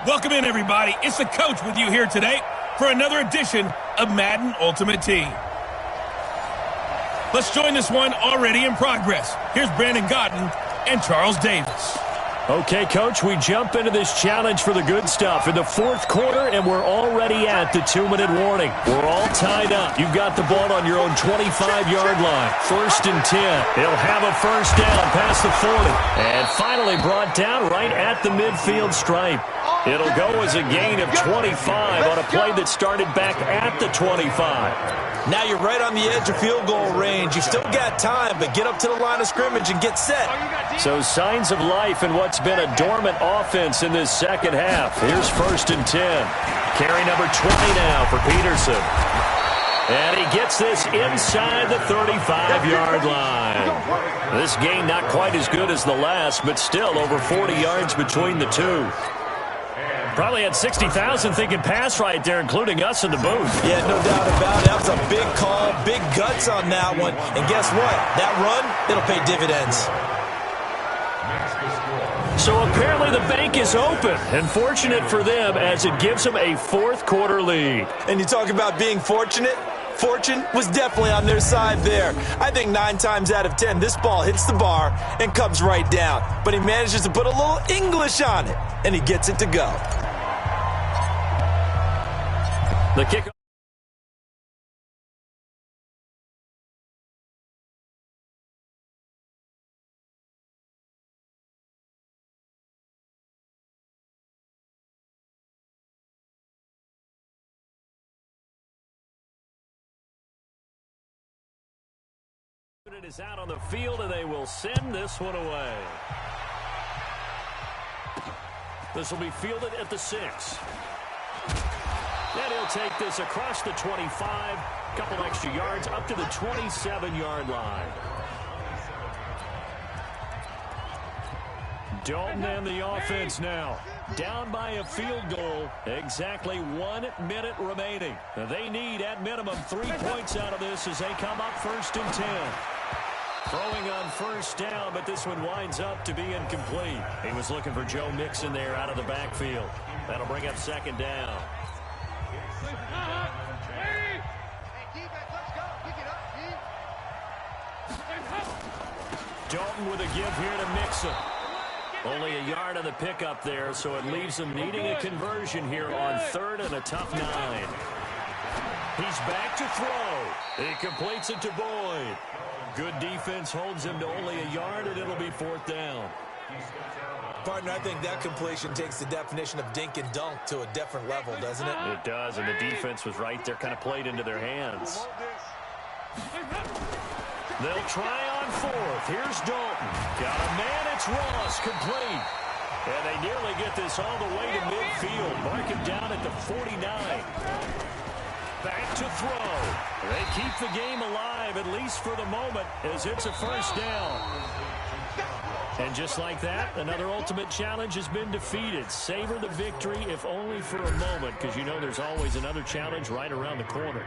Welcome in, everybody. It's the coach with you here today for another edition of Madden Ultimate Team. Let's join this one already in progress. Here's Brandon Godden and Charles Davis. Okay, Coach, we jump into this challenge for the good stuff in the fourth quarter, and we're already at the 2-minute warning. We're all tied up. You've got the ball on your own 25-yard line. 1st and 10. He'll have a first down past the 40. And finally brought down right at the midfield stripe. It'll go as a gain of 25 on a play that started back at the 25. Now you're right on the edge of field goal range. You've still got time, but get up to the line of scrimmage and get set. So signs of life in what's been a dormant offense in this second half. Here's 1st and 10. Carry number 20 now for Peterson. And he gets this inside the 35-yard line. This gain not quite as good as the last, but still over 40 yards between the two. Probably had 60,000 thinking pass right there, including us in the booth. Yeah, no doubt about it. That was a big call, big guts on that one. And guess what? That run, it'll pay dividends. So apparently the bank is open, and fortunate for them as it gives them a fourth quarter lead. And you talk about being fortunate. Fortune was definitely on their side there. I think 9 times out of 10, this ball hits the bar and comes right down. But he manages to put a little English on it, and he gets it to go. The kick. It is out on the field, and they will send this one away. This will be fielded at the 6. And he'll take this across the 25, couple extra yards up to the 27-yard line. Dalton and the offense now. Down by a field goal. Exactly 1 minute remaining. They need, at minimum, 3 points out of this as they come up 1st and 10. Throwing on first down, but this one winds up to be incomplete. He was looking for Joe Mixon there out of the backfield. That'll bring up 2nd down. Dalton with a give here to Mixon. Only a yard on the pickup there, so it leaves them needing a conversion here on 3rd and a tough 9. He's back to throw. He completes it to Boyd. Good defense holds him to only a yard, and it'll be 4th down. Partner, I think that completion takes the definition of dink and dunk to a different level, doesn't it? It does, and the defense was right there, kind of played into their hands. They'll try on 4th. Here's Dalton. Got a man. It's Ross. Complete. And they nearly get this all the way to midfield. Mark him down at the 49. Back to throw. They keep the game alive, at least for the moment, as it's a first down. And just like that, another ultimate challenge has been defeated. Savor the victory, if only for a moment, because you know there's always another challenge right around the corner.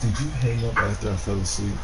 Did you hang up after I fell asleep?